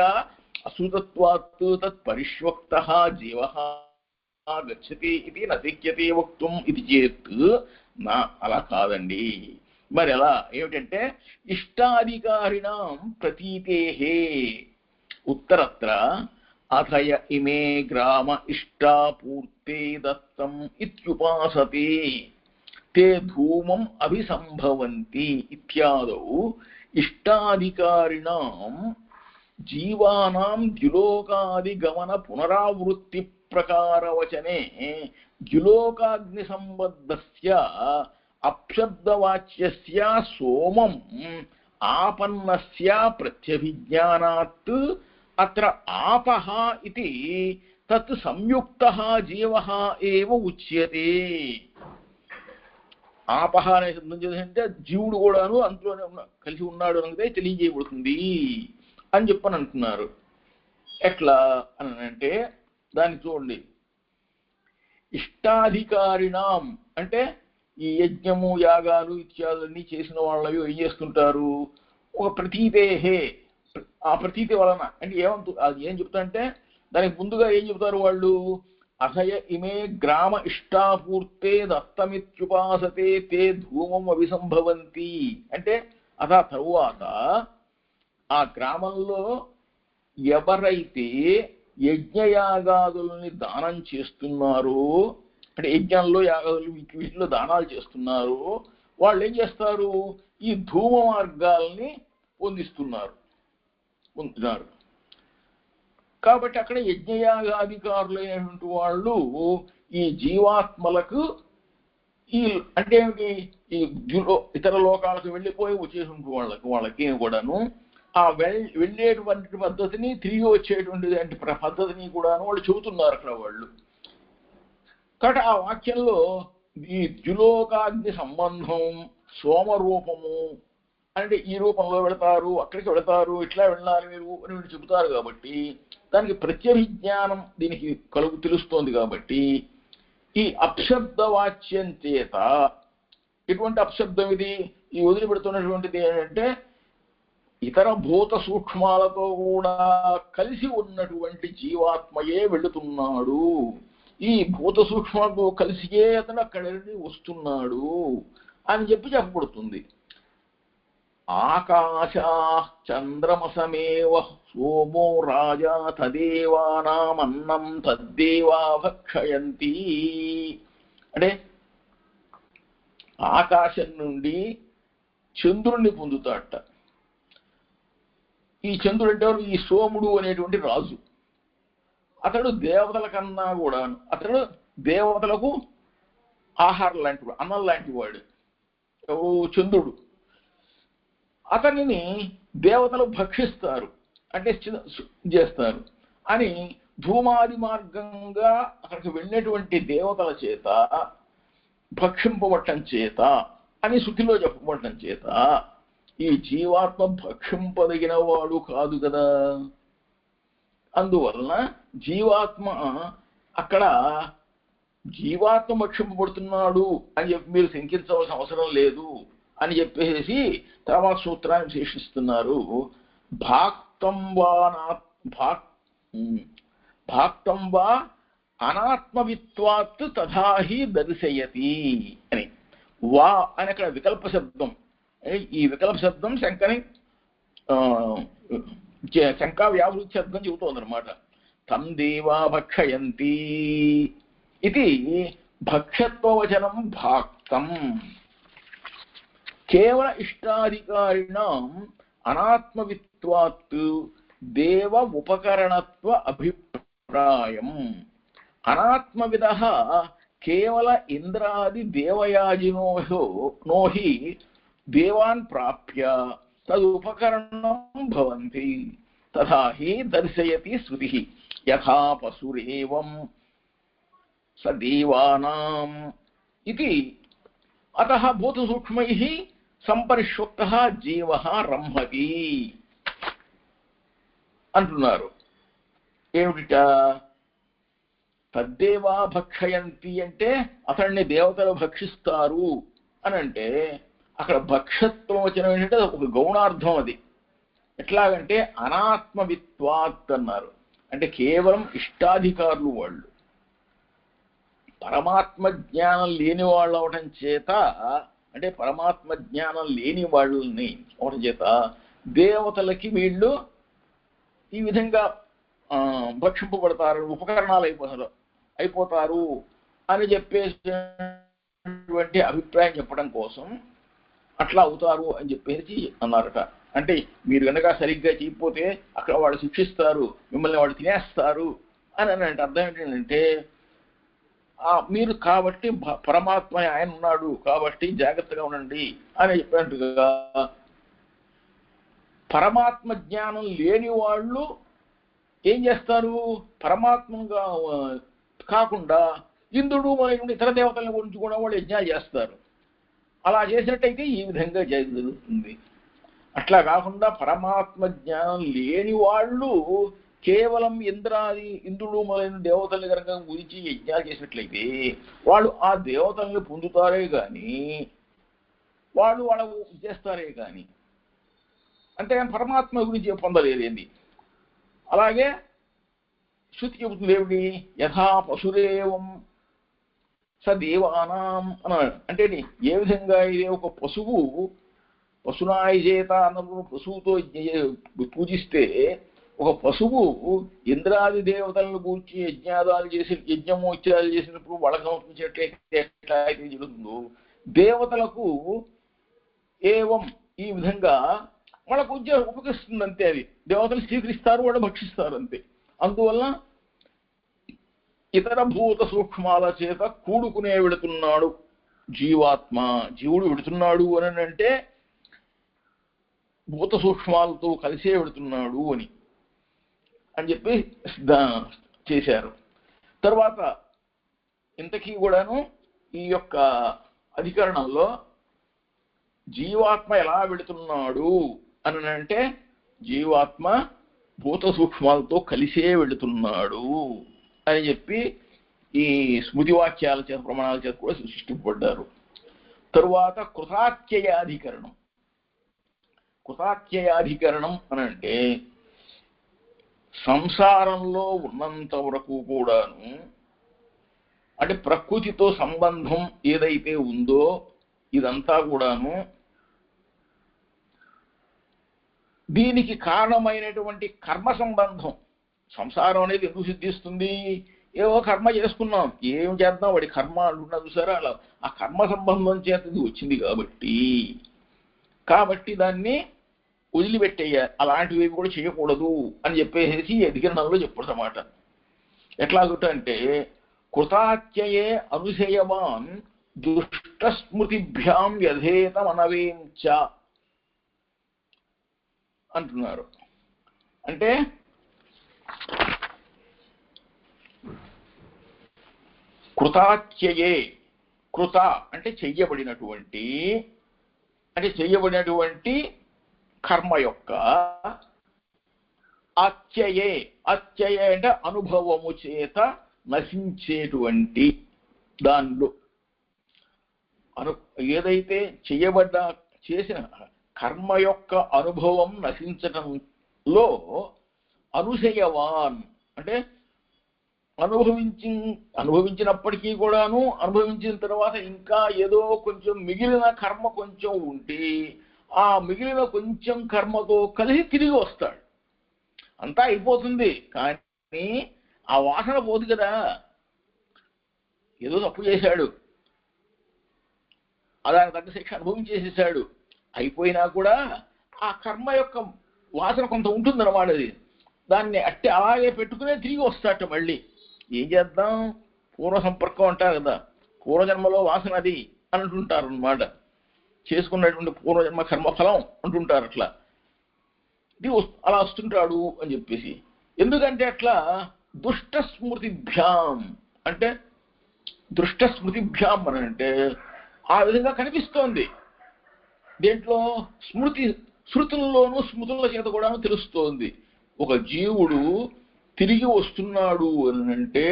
అసూతత్వాత్ తత్ పరిష్వక్తః జీవః గచ్చతి ఇది న శక్యతే వక్తుం ఇది చేత్ నా అలా కాదండి. మరి ఎలా ఏమిటంటే ఇష్టాధికారిణాం ప్రతీతేః ఉత్తరత్ర అథయ ఇమే గ్రామ ఇష్టాపూర్తే దత్తం ఇత్యుపాసతే తే ధూమం అభిసంభవంతి ఇత్యాదౌ ఇష్టాధికారిణాం జీవానాం ద్యులోకాది గమన పునరావృత్తి ప్రకారవచనే ద్యులోకాగ్ని సంబద్ధస్య అప్శబ్దవాచ్యస్య సోమం ఆపన్నస్య ప్రత్యభిజ్ఞానాత్ అత్ర ఆపః ఇతి తత్ సంయుక్తః జీవః ఏవ ఉచ్యతే. ఆపః అనే శబ్దం చేసింటే జీవుడు కూడాను అందులోనే కలిసి ఉన్నాడు అనేది తెలియజేయబడుతుంది అని చెప్పని అంటున్నారు. ఎట్లా అని అంటే దాన్ని చూడండి. ఇష్టాధికారిణాం అంటే ఈ యజ్ఞము యాగాలు ఇత్యాదులన్నీ చేసిన వాళ్ళు ఏం చేస్తుంటారు, ఒక ప్రతీతేహే ఆ ప్రతీతి వలన అంటే అది ఏం చెప్తారంటే దానికి ముందుగా ఏం చెప్తారు వాళ్ళు, అసయ ఇమే గ్రామ ఇష్టాపూర్తే దత్తమిత్యుపాసతే తే ధూమం అభిసంభవంతి అంటే అదా తరువాత ఆ గ్రామంలో ఎవరైతే యజ్ఞయాగాదుల్ని దానం చేస్తున్నారో అంటే యజ్ఞంలో యాగాదులు వీటిలో దానాలు చేస్తున్నారు, వాళ్ళు ఏం చేస్తారు, ఈ ధూమ మార్గాల్ని పొందుతున్నారు. కాబట్టి అక్కడ యజ్ఞయాగాధికారులైనటువంటి వాళ్ళు ఈ జీవాత్మలకు ఈ అంటే ఏమిటి, ఈ ఇతర లోకాలకు వెళ్ళిపోయి వచ్చేటువంటి వాళ్ళకి కూడాను ఆ వెళ్ళేటువంటి పద్ధతిని తిరిగి వచ్చేటువంటి పద్ధతిని కూడాను వాళ్ళు చెబుతున్నారు అక్కడ వాళ్ళు. కాబట్టి ఆ వాక్యంలో ఈ ద్యులోకాగ్ని సంబంధం సోమరూపము అంటే ఈ రూపంలో వెళతారు, అక్కడికి వెళతారు, ఇట్లా వెళ్ళాలి మీరు అని చెబుతారు కాబట్టి దానికి ప్రత్యభిజ్ఞానం దీనికి తెలుస్తోంది. కాబట్టి ఈ అప్శబ్దవాచ్యం చేత ఎటువంటి అప్శబ్దం ఇది, ఈ వదిలిపెడుతున్నటువంటిది ఏంటంటే ఇతర భూత సూక్ష్మాలతో కూడా కలిసి ఉన్నటువంటి జీవాత్మయే వెళుతున్నాడు, ఈ భూత సూక్ష్మతో కలిసియే అతను అక్కడికి వస్తున్నాడు అని చెప్పబడుతుంది. ఆకాశా చంద్రమసమేవ సోమో రాజా తదేవానామన్నం తద్దేవా భక్షయంతి అంటే ఆకాశం నుండి చంద్రుణ్ణి పొందుతాడట. ఈ చంద్రుడు అంటే ఈ సోముడు అనేటువంటి రాజు, అతడు దేవతల కన్నా కూడా అతడు దేవతలకు ఆహారం లాంటి అన్నం లాంటి వాడు చంద్రుడు. అతనిని దేవతలు భక్షిస్తారు అంటే చేస్తారు అని ధూమాది మార్గంగా అక్కడికి వెళ్ళినటువంటి దేవతల చేత భక్షింపబట్టం చేత అని శృతిలో చెప్పబట్టం చేత ఈ జీవాత్మ భక్షింపదగిన వాడు కాదు కదా. అందువలన జీవాత్మ అక్కడ జీవాత్మ భక్షింపబడుతున్నాడు అని చెప్పి మీరు శంకించవలసిన అవసరం లేదు అని చెప్పేసి తర్వాత సూత్రాన్ని విశేషిస్తున్నారు. భాక్తం వా అనాత్మవిత్వాత్ తథాహి దర్శయతి అని. వా అని అక్కడ వికల్ప శబ్దం. ఈ వికల్ప శబ్దం శంకా వ్యావృత్తి శబ్దం చెబుతోంది అనమాట. తం దేవా భక్షయంతి ఇది భక్షత్వవచనం భాక్తం. కేవల ఇష్టాధికారిణం అనాత్మవిత్వాత్ దేవ ఉపకరణత్వ అభిప్రాయం. అనాత్మవిదః కేవల ఇంద్రాది దేవయాజినో హి దేవాన్ ప్రాప్య తదుపకరణం భవంతి తథా హి దర్శయతి శృతి. యథా పశురేవం స దేవానాం ఇది. అతః భూతసూక్ష్మైః సంపరిష్వక్తః జీవః రంహతి అంటున్నారు. ఏమిట తద్దేవా భక్షయంతి అంటే అతన్ని దేవతలు భక్షిస్తారు అని అంటే అక్కడ భక్షత్వం వచ్చిన ఏంటంటే ఒక గౌణార్థం. అది ఎట్లాగంటే అనాత్మవిత్వాత్ అన్నారు. అంటే కేవలం ఇష్టాధికారులు వాళ్ళు, పరమాత్మ జ్ఞానం లేని వాళ్ళు అవటం చేత, అంటే పరమాత్మ జ్ఞానం లేని వాళ్ళని అవటం చేత దేవతలకి వీళ్ళు ఈ విధంగా భక్షింపబడతారు, ఉపకరణాలు అయిపోతారు అని చెప్పేటువంటి అభిప్రాయం చెప్పడం కోసం అట్లా అవుతారు అని చెప్పేసి అన్నారట. అంటే మీరు కనుక సరిగ్గా చేయకపోతే అక్కడ వాళ్ళు శిక్షిస్తారు, మిమ్మల్ని వాళ్ళు తినేస్తారు అని అంటే అర్థం ఏంటంటే మీరు కాబట్టి పరమాత్మ ఆయన ఉన్నాడు కాబట్టి జాగ్రత్తగా ఉండండి అని చెప్పినట్టుగా పరమాత్మ జ్ఞానం లేని వాళ్ళు ఏం చేస్తారు, పరమాత్మగా కాకుండా ఇంద్రుడు మరియు ఇతర దేవతల గురించి కూడా వాళ్ళు యజ్ఞాలు చేస్తారు. అలా చేసినట్టయితే ఈ విధంగా జరుగుతుంది. అట్లా కాకుండా పరమాత్మ జ్ఞానం లేని వాళ్ళు కేవలం ఇంద్రుడు మొదలైన దేవతల్ని కనుక గురించి యజ్ఞాలు చేసినట్లయితే వాళ్ళు ఆ దేవతల్ని పొందుతారే కానీ వాళ్ళు చేస్తారే కానీ అంతేగాని పరమాత్మ గురించి పొందలేదేంది. అలాగే శృతి చెబుతుంది ఏమిటి, యథా పశురేవం స దేవానాం అన్నాడు. అంటే ఏ విధంగా ఇదే ఒక పశువు పశునాయ చేత అన్నప్పుడు పశువుతో పూజిస్తే ఒక పశువు ఇంద్రాది దేవతలను కూర్చి యజ్ఞము ఇత్యాదాలు చేసినప్పుడు వాళ్ళకు సమర్పించేట్లయితే ఎట్లా అయితే జరుగుతుందో దేవతలకు ఏవం ఈ విధంగా వాళ్ళకు ఉపకరిస్తుంది అంతే. అది దేవతలు స్వీకరిస్తారు, వాళ్ళు భక్షిస్తారు అంతే. అందువల్ల ఇతర భూత సూక్ష్మాల చేత కూడుకునే వెళుతున్నాడు జీవాత్మ, జీవుడు వెళుతున్నాడు అని అంటే భూత సూక్ష్మాలతో కలిసే వెళుతున్నాడు అని చెప్పి చేశారు. తర్వాత ఇంతకీ కూడాను ఈ యొక్క అధికరణంలో జీవాత్మ ఎలా వెళుతున్నాడు అని అంటే జీవాత్మ భూత సూక్ష్మాలతో కలిసే వెళుతున్నాడు అని చెప్పి ఈ స్మృతి వాక్యాల చేత ప్రమాణాల చేత కూడా సృష్టింపబడ్డారు. తరువాత కృతాత్యయాధికరణం. కృతాత్యయాధికరణం అని అంటే సంసారంలో ఉన్నంత వరకు కూడాను అంటే ప్రకృతితో సంబంధం ఏదైతే ఉందో ఇదంతా కూడాను దీనికి కారణమైనటువంటి కర్మ సంబంధం. సంసారం అనేది ఎందుకు సిద్ధిస్తుంది, ఏవో కర్మ చేసుకున్నాం, ఏం చేద్దాం వాడి కర్మ అంటున్నా చూసారా, అలా ఆ కర్మ సంబంధం చేత ఇది వచ్చింది కాబట్టి దాన్ని వదిలిపెట్టేయాలి, అలాంటివి కూడా చేయకూడదు అని చెప్పేసి అధికరణంలో చెప్పడం అన్నమాట. ఎట్లాగుంటే కృతాత్యయే అనుశయవాన్ దుష్టస్మృతిభ్యాం యథేతమనవేంచ అంటున్నారు. అంటే కృతాత్యయే, కృత అంటే చెయ్యబడినటువంటి కర్మ యొక్క అత్యయే అంటే అనుభవము చేత నశించేటువంటి దానిలో ఏదైతే చేసిన కర్మ యొక్క అనుభవం నశించటంలో అనుశయవాన్ అంటే అనుభవించినప్పటికీ కూడాను అనుభవించిన తర్వాత ఇంకా ఏదో కొంచెం మిగిలిన కర్మ కొంచెం ఉంటే ఆ మిగిలిన కొంచెం కర్మతో కలిసి తిరిగి వస్తాడు. అంతా అయిపోతుంది కానీ ఆ వాసన పోదు కదా. ఏదో తప్పు చేశాడు, దానికి తగ్గ శిక్ష అనుభవించేసేసాడు, అయిపోయినా కూడా ఆ కర్మ యొక్క వాసన కొంత ఉంటుందన్నమాట. అది దాన్ని అట్టి అలాగే పెట్టుకునే తిరిగి వస్తాట. మళ్ళీ ఏం చేద్దాం, పూర్వ సంపర్కం అంటారు కదా, పూర్వజన్మలో వాసన అది అని అంటుంటారు అన్నమాట. చేసుకున్నటువంటి పూర్వజన్మ కర్మఫలం అంటుంటారు. అట్లా ఇది అలా వస్తుంటాడు అని చెప్పేసి. ఎందుకంటే అట్లా దుష్టస్మృతిభ్యాం అంటే దృష్టస్మృతిభ్యాం అని అంటే ఆ విధంగా కనిపిస్తోంది. దేంట్లో శృతుల్లోనూ స్మృతుల చేత కూడా తెలుస్తోంది. ఒక జీవుడు తిరిగి వస్తున్నాడు అని అంటే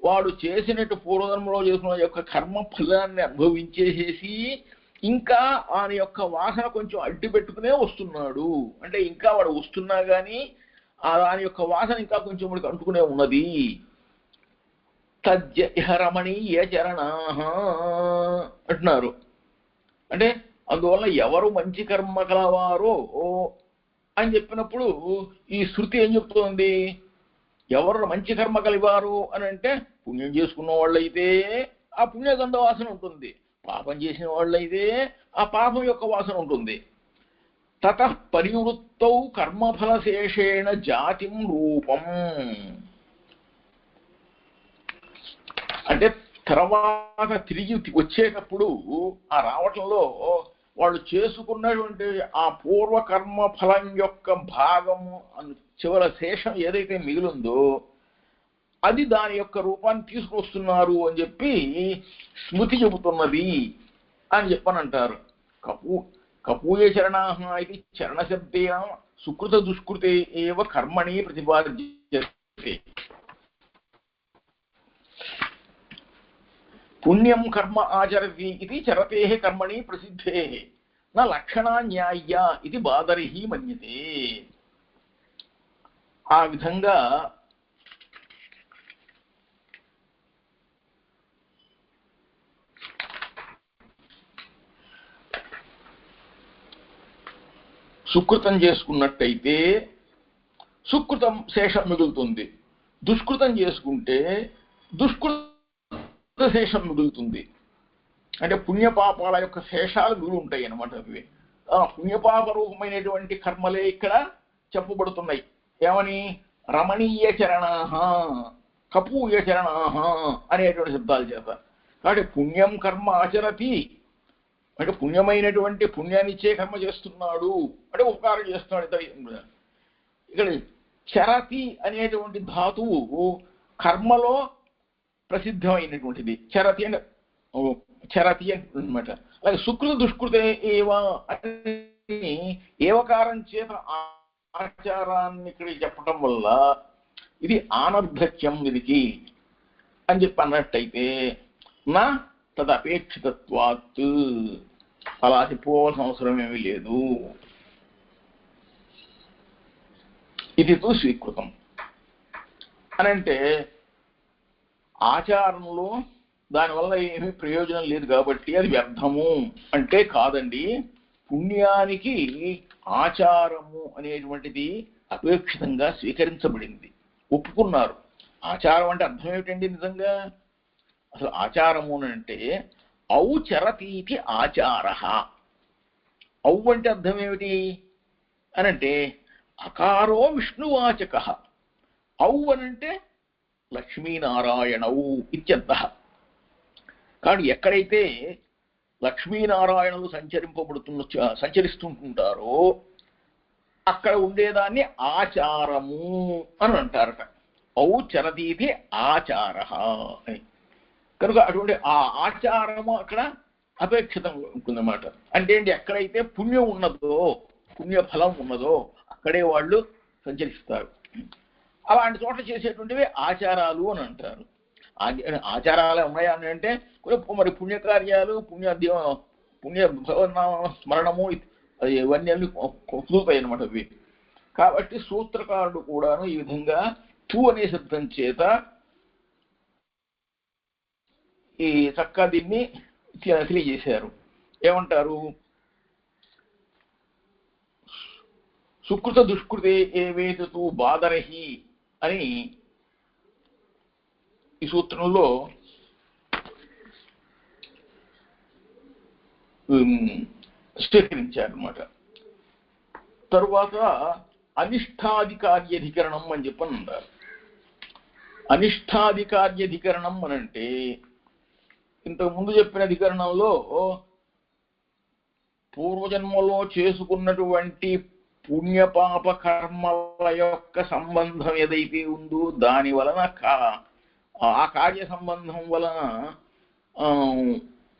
వాడు చేసినట్టు పూర్వజన్మలో చేసుకున్న యొక్క కర్మ ఫలాన్ని అనుభవించేసేసి ఇంకా ఆయన యొక్క వాసన కొంచెం అడ్డు పెట్టుకునే వస్తున్నాడు. అంటే ఇంకా వాడు వస్తున్నా కానీ దాని యొక్క వాసన ఇంకా కొంచెం వాడికి అంటుకునే ఉన్నది. తజ్జ ఇహ రమణీయ చరణా అంటున్నారు. అంటే అందువల్ల ఎవరు మంచి కర్మ కలవారో అని చెప్పినప్పుడు ఈ శృతి ఏం చెప్తోంది? ఎవరు మంచి కర్మ కలివారు అని అంటే పుణ్యం చేసుకున్న వాళ్ళైతే ఆ పుణ్యగంధ వాసన ఉంటుంది, పాపం చేసిన వాళ్ళైతే ఆ పాపం యొక్క వాసన ఉంటుంది. తతః పరివృత్తౌ కర్మఫలశేషేణ జాతిం రూపం. అంటే తర్వాత తిరిగి వచ్చేటప్పుడు ఆ రావటంలో వాళ్ళు చేసుకున్నటువంటి ఆ పూర్వకర్మ ఫలం యొక్క భాగము చివర శేషం ఏదైతే మిగిలిందో అది దాని యొక్క రూపాన్ని తీసుకొస్తున్నారు అని చెప్పి స్మృతి చెబుతున్నది అని చెప్పనంటారు. కపూయ చరణాః ఇది చరణశబ్దేన సుకృత దుష్కృతే ఏవ కర్మణి ప్రతిపాద్యతే. పుణ్యం కర్మ ఆచరతి ఇది చరతే కర్మణి ప్రసిద్ధే నా లక్షణా న్యాయ ఇది బాదరిహి మన్యతే. ఆ విధంగా సుకృతం చేసుకున్నట్టయితే సుకృతం శేషం మిగులుతుంది, దుష్కృతం చేసుకుంటే దుష్కృత శేషం మిగులుతుంది. అంటే పుణ్యపాపాల యొక్క శేషాలు మిగులు ఉంటాయి అన్నమాట. అవి పుణ్యపాప రూపమైనటువంటి కర్మలే ఇక్కడ చెప్పబడుతున్నాయి. ఏమని? రమణీయ చరణాః, కపూయ చరణాః అనేటువంటి శబ్దాల చేత. కాబట్టి పుణ్యం కర్మ ఆచరతి అంటే పుణ్యమైనటువంటి పుణ్యాన్నిచ్చే కర్మ చేస్తున్నాడు అంటే ఉపకారం చేస్తున్నాడు. ఇక్కడ చరతి అనేటువంటి ధాతువు కర్మలో ప్రసిద్ధమైనటువంటిది. చరతి అంటే అనమాట. అలాగే సుకృత దుష్కృతే ఏవకారం చేత ఆచారాన్ని ఇక్కడ చెప్పటం వల్ల ఇది ఆనర్ధక్యం వీరికి అని చెప్పి అన్నట్టయితే నా తదపేక్షితత్వాత్ అలా చెప్పుకోవాల్సిన అవసరం ఏమీ లేదు. ఇది స్వీకృతం అని అంటే ఆచారంలో దానివల్ల ఏమీ ప్రయోజనం లేదు కాబట్టి అది వ్యర్థము అంటే కాదండి. పుణ్యానికి ఆచారము అనేటువంటిది అపేక్షితంగా స్వీకరించబడింది, ఒప్పుకున్నారు. ఆచారం అంటే అర్థం ఏమిటండి? నిజంగా అసలు ఆచారము అంటే ఔచరతీతి ఆచార. ఔ అంటే అర్థం ఏమిటి అని అంటే అకారో విష్ణువాచక. ఔ అనంటే లక్ష్మీనారాయణౌ ఇత్యర్థః. కానీ ఎక్కడైతే లక్ష్మీనారాయణులు సంచరిస్తుంటారో అక్కడ ఉండేదాన్ని ఆచారము అని అంటారట. ఔచరతీతి ఆచార అని. కనుక అటువంటి ఆ ఆచారము అక్కడ అపేక్షితంగా ఉంటుందన్నమాట. అంటే ఏంటి? ఎక్కడైతే పుణ్యం ఉన్నదో, పుణ్యఫలం ఉన్నదో అక్కడే వాళ్ళు సంచరిస్తారు. అలాంటి చోట్ల చేసేటువంటివి ఆచారాలు అని అంటారు. ఆచారాలు ఉన్నాయా అని అంటే మరి పుణ్యకార్యాలు, పుణ్య భగవన్నామ స్మరణము ఇవన్నీ అన్ని కుదురుతాయి అన్నమాట అవి. కాబట్టి సూత్రకారుడు కూడాను ఈ విధంగా తు అనే శబ్దం చేత ఈ చక్కా దీన్ని తెలియజేశారు. ఏమంటారు? సుకృత దుష్కృతే ఏవేతు బాదరహి అని ఈ సూత్రంలో స్వీకరించారన్నమాట. తరువాత అనిష్టాధికార్యధికరణం అని చెప్పని అన్నారు. అనిష్టాధికార్యధికరణం అనంటే ఇంతకు ముందు చెప్పిన అధికరణంలో పూర్వజన్మలో చేసుకున్నటువంటి పుణ్యపాప కర్మల యొక్క సంబంధం ఏదైతే ఉందో దాని వలన ఆ కార్య సంబంధం వలన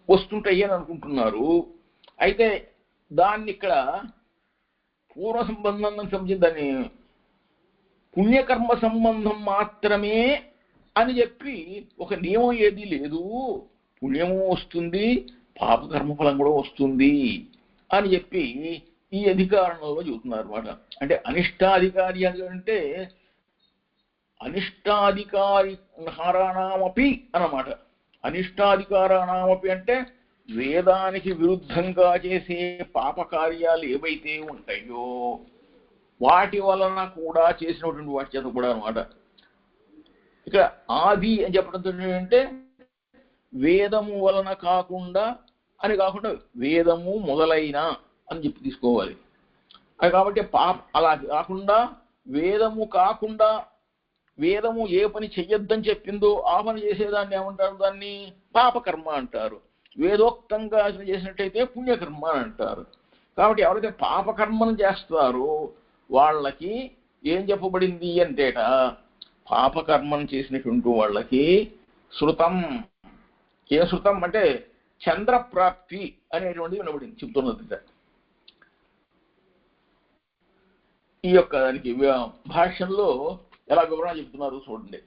వస్తుంటాయి అని అనుకుంటున్నారు. అయితే దాన్ని ఇక్కడ పూర్వ సంబంధం సంబంధించి దాన్ని పుణ్యకర్మ సంబంధం మాత్రమే అని చెప్పి ఒక నియమం ఏది లేదు, పుణ్యము వస్తుంది పాపకర్మఫలం కూడా వస్తుంది అని చెప్పి ఈ అధికారంలో చెబుతున్నారు అన్నమాట. అంటే అనిష్టాధికారి అంటే అనిష్టాధికారి హారాణమపి అన్నమాట. అనిష్టాధికారాణమపి అంటే వేదానికి విరుద్ధంగా చేసే పాపకార్యాలు ఏవైతే ఉంటాయో వాటి వలన కూడా చేసినటువంటి వాటి చేత కూడా అనమాట. ఇక్కడ ఆది అని చెప్పడం ఏంటంటే వేదము వలన కాకుండా అని కాకుండా వేదము మొదలైన అని చెప్పి తీసుకోవాలి. అది కాబట్టి అలా కాకుండా వేదము కాకుండా వేదము ఏ పని చెయ్యొద్దని చెప్పిందో ఆ పని చేసేదాన్ని ఏమంటారు? దాన్ని పాపకర్మ అంటారు. వేదోక్తంగా చేసినట్టయితే పుణ్యకర్మ అని అంటారు. కాబట్టి ఎవరైతే పాపకర్మను చేస్తారో వాళ్ళకి ఏం చెప్పబడింది అంటేట, పాపకర్మను చేసినటువంటి వాళ్ళకి శృతం. ఏ శృతం అంటే చంద్రప్రాప్తి అనేటువంటిది వినబడింది, చెప్తున్నది. ఈ యొక్క దానికి భాష్యంలో ఎలా వివరణ చెప్తున్నారు చూడండి.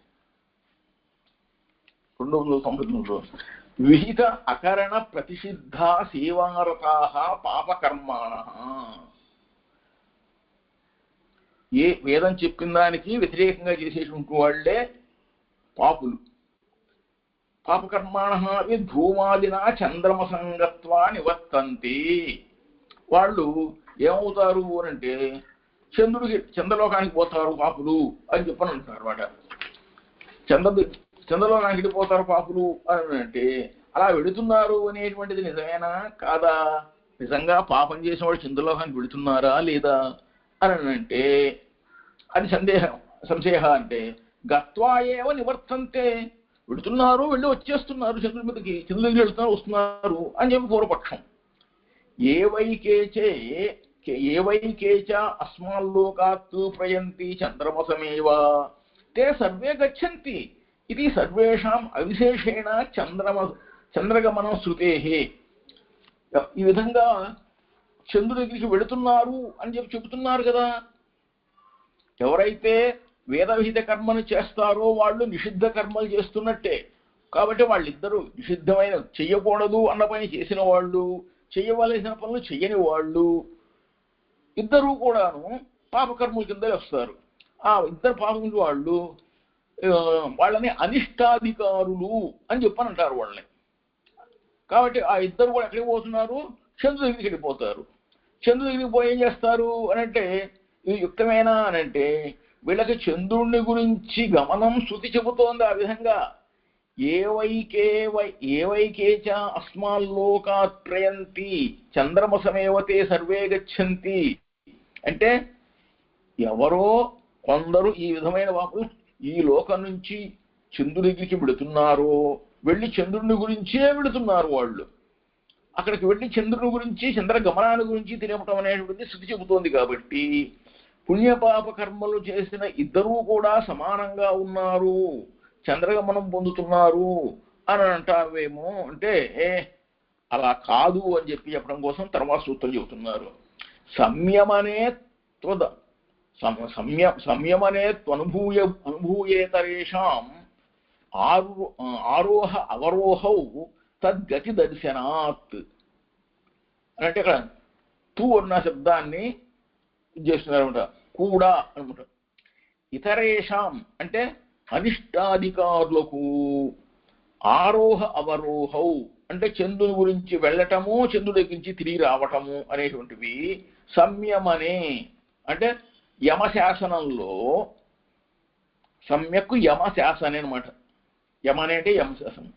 290 విహిత అకరణ ప్రతిషిద్ధ సేవారతా పాపకర్మాణ. ఏ వేదం చెప్పిన దానికి వ్యతిరేకంగా చేసేటువంటి వాళ్లే పాపులు. పాపకర్మాణ ధూమాదిన చంద్రమ సంగత్వా నివర్తంతి. వాళ్ళు ఏమవుతారు అనంటే చంద్రలోకానికి పోతారు పాపులు అని చెప్పని అంటున్నారు అన్నమాట. చంద్రలోకానికి వెళ్ళిపోతారు పాపులు అని అంటే అలా వెళుతున్నారు అనేటువంటిది నిజమేనా కాదా? నిజంగా పాపం చేసిన వాడు చంద్రలోకానికి వెళుతున్నారా లేదా అని అంటే అది సంశయ. అంటే గత్వా ఏవ నివర్తంతే, వెళుతున్నారు, వెళ్ళి వచ్చేస్తున్నారు, చంద్రుడి మీదకి చంద్రుడికి వెళుతున్నారు వస్తున్నారు అని చెప్పి పూర్వపక్షం. ఏవైకేచ అస్మాల్లోకాత్ ప్రయంతి చంద్రమసమేవ తే సర్వే గచ్చంతి ఇది సర్వేషాం అవిశేషేణ చంద్రగమనం శృతే. ఈ విధంగా చంద్రుడి దగ్గరికి వెళుతున్నారు అని చెప్పి చెబుతున్నారు కదా. ఎవరైతే వేదవిహిత కర్మను చేస్తారో వాళ్ళు నిషిద్ధ కర్మలు చేస్తున్నట్టే. కాబట్టి వాళ్ళిద్దరూ నిషిద్ధమైన చెయ్యకూడదు అన్న పని చేసిన వాళ్ళు, చెయ్యవలసిన పనులు చెయ్యని వాళ్ళు ఇద్దరూ కూడాను పాపకర్మల కింద వస్తారు. ఆ ఇద్దరు పాపములు వాళ్ళని అనిష్టాధికారులు అని చెప్పని అంటారు వాళ్ళని. కాబట్టి ఆ ఇద్దరు కూడా ఎక్కడికి పోతున్నారు? చంద్రుడి దగ్గరికి వెళ్ళిపోతారు. చంద్రుడి దగ్గరికి పోయి ఏం చేస్తారు అని అంటే ఇది యుక్తమేనా అని అంటే వీళ్ళకి చంద్రుడిని గురించి గమనం శృతి చెబుతోంది. ఆ విధంగా ఏవైకేచ అస్మాల్లోకాత్ ప్రయంతి చంద్రమసమేవతే సర్వే గచ్చంతి అంటే ఎవరో కొందరు ఈ విధమైన వాపులు ఈ లోకం నుంచి చంద్రుడికి వెళుతున్నారో వెళ్ళి చంద్రుని గురించే వెళుతున్నారు. వాళ్ళు అక్కడికి వెళ్ళి చంద్రుని గురించి చంద్రగమనాన్ని గురించి తెలియటం అనేటువంటిది శృతి చెబుతోంది. కాబట్టి పుణ్యపాప కర్మలు చేసిన ఇద్దరూ కూడా సమానంగా ఉన్నారు, చంద్రగమనం పొందుతున్నారు అని అంటావేమో అంటే అలా కాదు అని చెప్పి చెప్పడం కోసం తర్వాత సూత్రం చెబుతున్నారు. సంయమనే అనుభూయేతరేషాం ఆరోహ అవరోహౌ తద్గతి దర్శనాత్ అంటే ఇక్కడ తూ అన్న శబ్దాన్ని చేస్తున్నారన్నమాట, కూడా అనమాట. ఇతరేషాం అంటే అనిష్టాధికారులకు, ఆరోహ అవరోహౌ అంటే చంద్రుని గురించి వెళ్ళటము, చంద్రుడి గురించి తిరిగి రావటము అనేటువంటివి సంయమనే అంటే యమశాసనంలో. సమ్యక్ యమశాసనే అనమాట. యమనే అంటే యమశాసనం.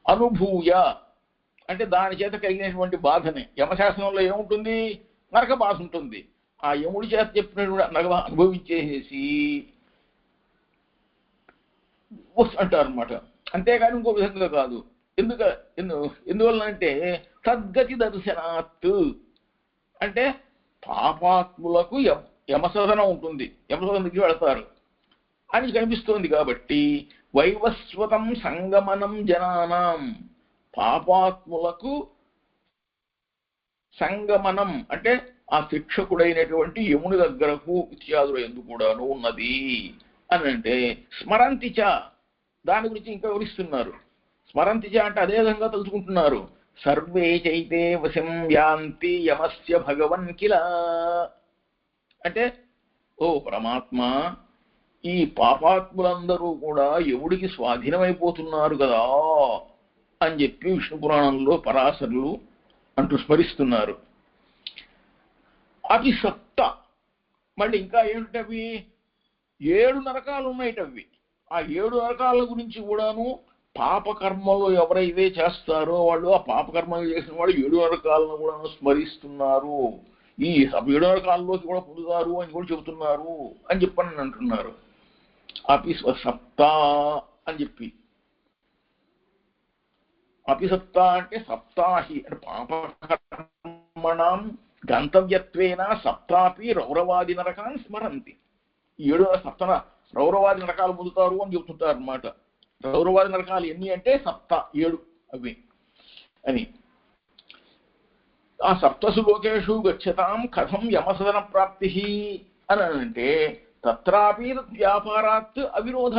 అనుభూయ అంటే దాని చేత కలిగినటువంటి బాధనే. యమశాసనంలో ఏముంటుంది? నరక బాధ ఉంటుంది. ఆ యముడి చేత చెప్పినటువంటి నరక అనుభవించేసి అంటారు అనమాట. అంతేగాని ఇంకో విధంగా కాదు. ఎందువల్ల అంటే తద్గతి దర్శనాత్ అంటే పాపాత్ములకు యమసదనం ఉంటుంది, యమసదనకి వెళతారు అని కనిపిస్తోంది. కాబట్టి వైవస్వతం సంగమనం జనానాం పాపాత్ములకు సంగమనం అంటే ఆ శిక్షకుడైనటువంటి యముని దగ్గరకు ఇత్యాదులు ఎందుకు కూడాను ఉన్నది అని అంటే స్మరంతి చ దాని గురించి ఇంకా వివరిస్తున్నారు. స్మరంతి చ అంటే అదే విధంగా తలుచుకుంటున్నారు. సర్వే చైతే వశం యాంతి యమస్య భగవన్ కిల అంటే ఓ పరమాత్మ ఈ పాపాత్ములందరూ కూడా యముడికి స్వాధీనమైపోతున్నారు కదా అని చెప్పి విష్ణు పురాణంలో పరాశరులు అంటూ స్మరిస్తున్నారు. అవి సప్త మళ్ళీ ఇంకా ఏమిటవి 7 నరకాలు ఉన్నాయిటవి. ఆ 7 నరకాల గురించి కూడాను పాపకర్మలు ఎవరైతే చేస్తారో వాళ్ళు ఆ పాపకర్మలు చేసిన వాళ్ళు 7 నరకాలను కూడా స్మరిస్తున్నారు. ఈ 7 నరకాల్లోకి కూడా పొందుతారు అని కూడా చెబుతున్నారు అని చెప్పని అంటున్నారు. అపి సప్త అని చెప్పి అపి సప్త అంటే సప్తాహి అంటే పాపకర్మణం గంతవ్యత్వేన సప్తాపి రౌరవాది నరకాన్ని స్మరంతి. 7 సప్తన రౌరవాది నరకాలు పొందుతారు అని చెబుతుంటారు అన్నమాట. రౌరవాది నరకాలు ఎన్ని అంటే సప్త 7 అవి అని. ఆ సప్తసు లోకేషు గచ్చతాం కథం యమసదన ప్రాప్తి అని అంటే తత్రాపి వ్యాపారాత్ అవిరోధ.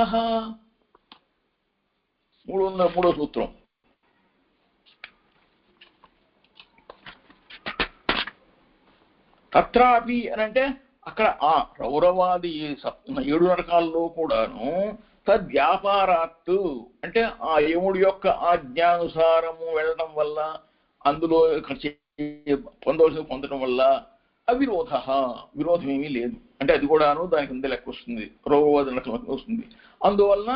మూడో సూత్రం తత్రాపి అని అంటే అక్కడ ఆ రౌరవాది 7 నరకాల్లో కూడాను తద్వ్యాపారాత్ అంటే ఆ యముడి యొక్క ఆజ్ఞానుసారము వెళ్ళడం వల్ల అందులో పొందవలసి పొందడం వల్ల అవిరోధ విరోధం ఏమీ లేదు. అంటే అది కూడాను దాని కింద లెక్క వస్తుంది, రౌరవాది నరకం వస్తుంది. అందువలన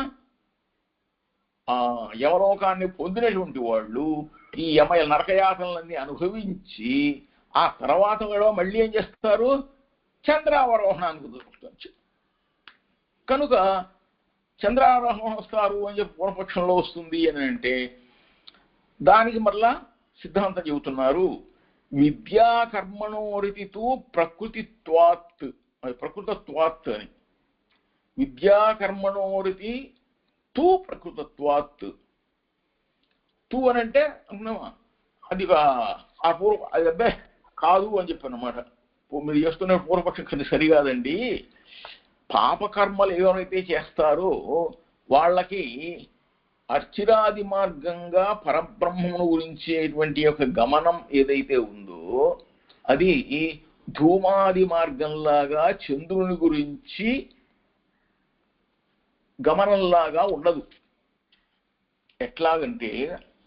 ఆ యమలోకాన్ని పొందినటువంటి వాళ్ళు ఈ నరకయాతనలన్నీ అనుభవించి ఆ తర్వాత కూడా మళ్ళీ ఏం చేస్తారు, చంద్రావరోహణానికి దొరుకుతారు. కనుక చంద్రావరోహణం వస్తారు అని చెప్పి పూర్వపక్షంలో వస్తుంది అని అంటే దానికి మరలా సిద్ధాంతం చెబుతున్నారు. విద్యాకర్మణోరితితూ ప్రకృతిత్వాత్ ప్రకృతత్వాత్ అని. విద్యాకర్మణోరితి తూ ప్రకృతత్వాత్. తూ అని అంటే అనుకున్నామా అది ఆ అది అబ్బే కాదు అని చెప్పాను అన్నమాట. మీరు చేస్తున్న పూర్వపక్షం సరికాదండి. పాపకర్మలు ఏవైతే చేస్తారో వాళ్ళకి అర్చిరాది మార్గంగా పరబ్రహ్మను గురించేటువంటి యొక్క గమనం ఏదైతే ఉందో అది ధూమాది మార్గంలాగా చంద్రుని గురించి గమనంలాగా ఉండదు. ఎట్లాగంటే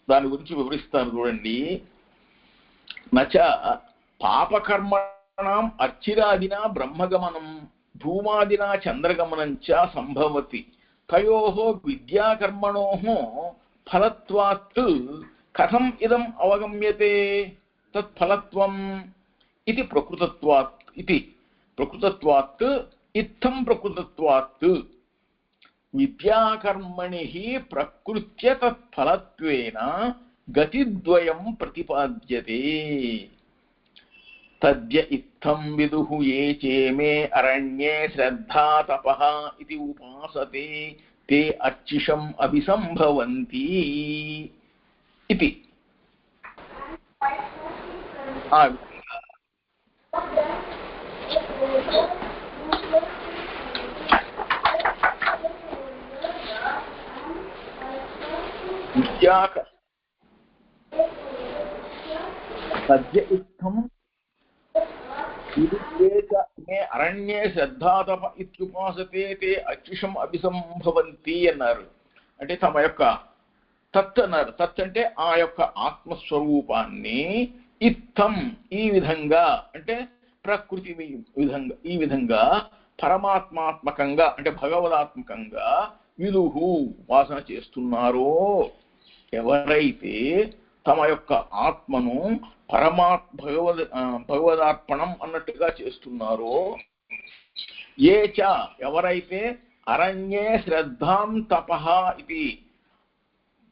దాని గురించి వివరిస్తారు చూడండి. నచ పాపకర్మణం అర్చిరాదినా బ్రహ్మగమనం ధూమాదినా చంద్రగమనం చ సంభవతి తయోః విద్యాకర్మణోః ఫలత్వాత్ కథం ఇదం అవగమ్యతే తత్ఫలత్వం ఇది ప్రకృతత్వాత్ ఇత్థం ప్రకృతత్వాత్ విద్యాకర్మణి ప్రకృత్య తత్ఫలత్వేన గతిద్వయం ప్రతిపాద్యతే. తద్య ఇత్థం విదుః ఏ చేమే అరణ్యే శ్రద్ధా తపః ఇతి ఉపాసతే తే అర్చిషం అభిసంభవంతి ఇతి. తద్య ఇత్థం అరణ్యే శ్రద్ధాతప ఇత్యుపాసతే తే అర్చిషం అభిసంభవంతి అన్నారు. అంటే తమ యొక్క తత్ అన్నారు. తత్ అంటే ఆ యొక్క ఆత్మస్వరూపాన్ని ఇత్థం ఈ విధంగా అంటే ప్రకృతి విధంగా ఈ విధంగా పరమాత్మాత్మకంగా అంటే భగవదాత్మకంగా విదుహు ఉపాసన చేస్తున్నారో ఎవరైతే తమ యొక్క ఆత్మను భగవదార్పణం అన్నట్టుగా చేస్తున్నారో ఏ చ ఎవరైతే అరణ్యే శ్రద్ధాం తపః ఇది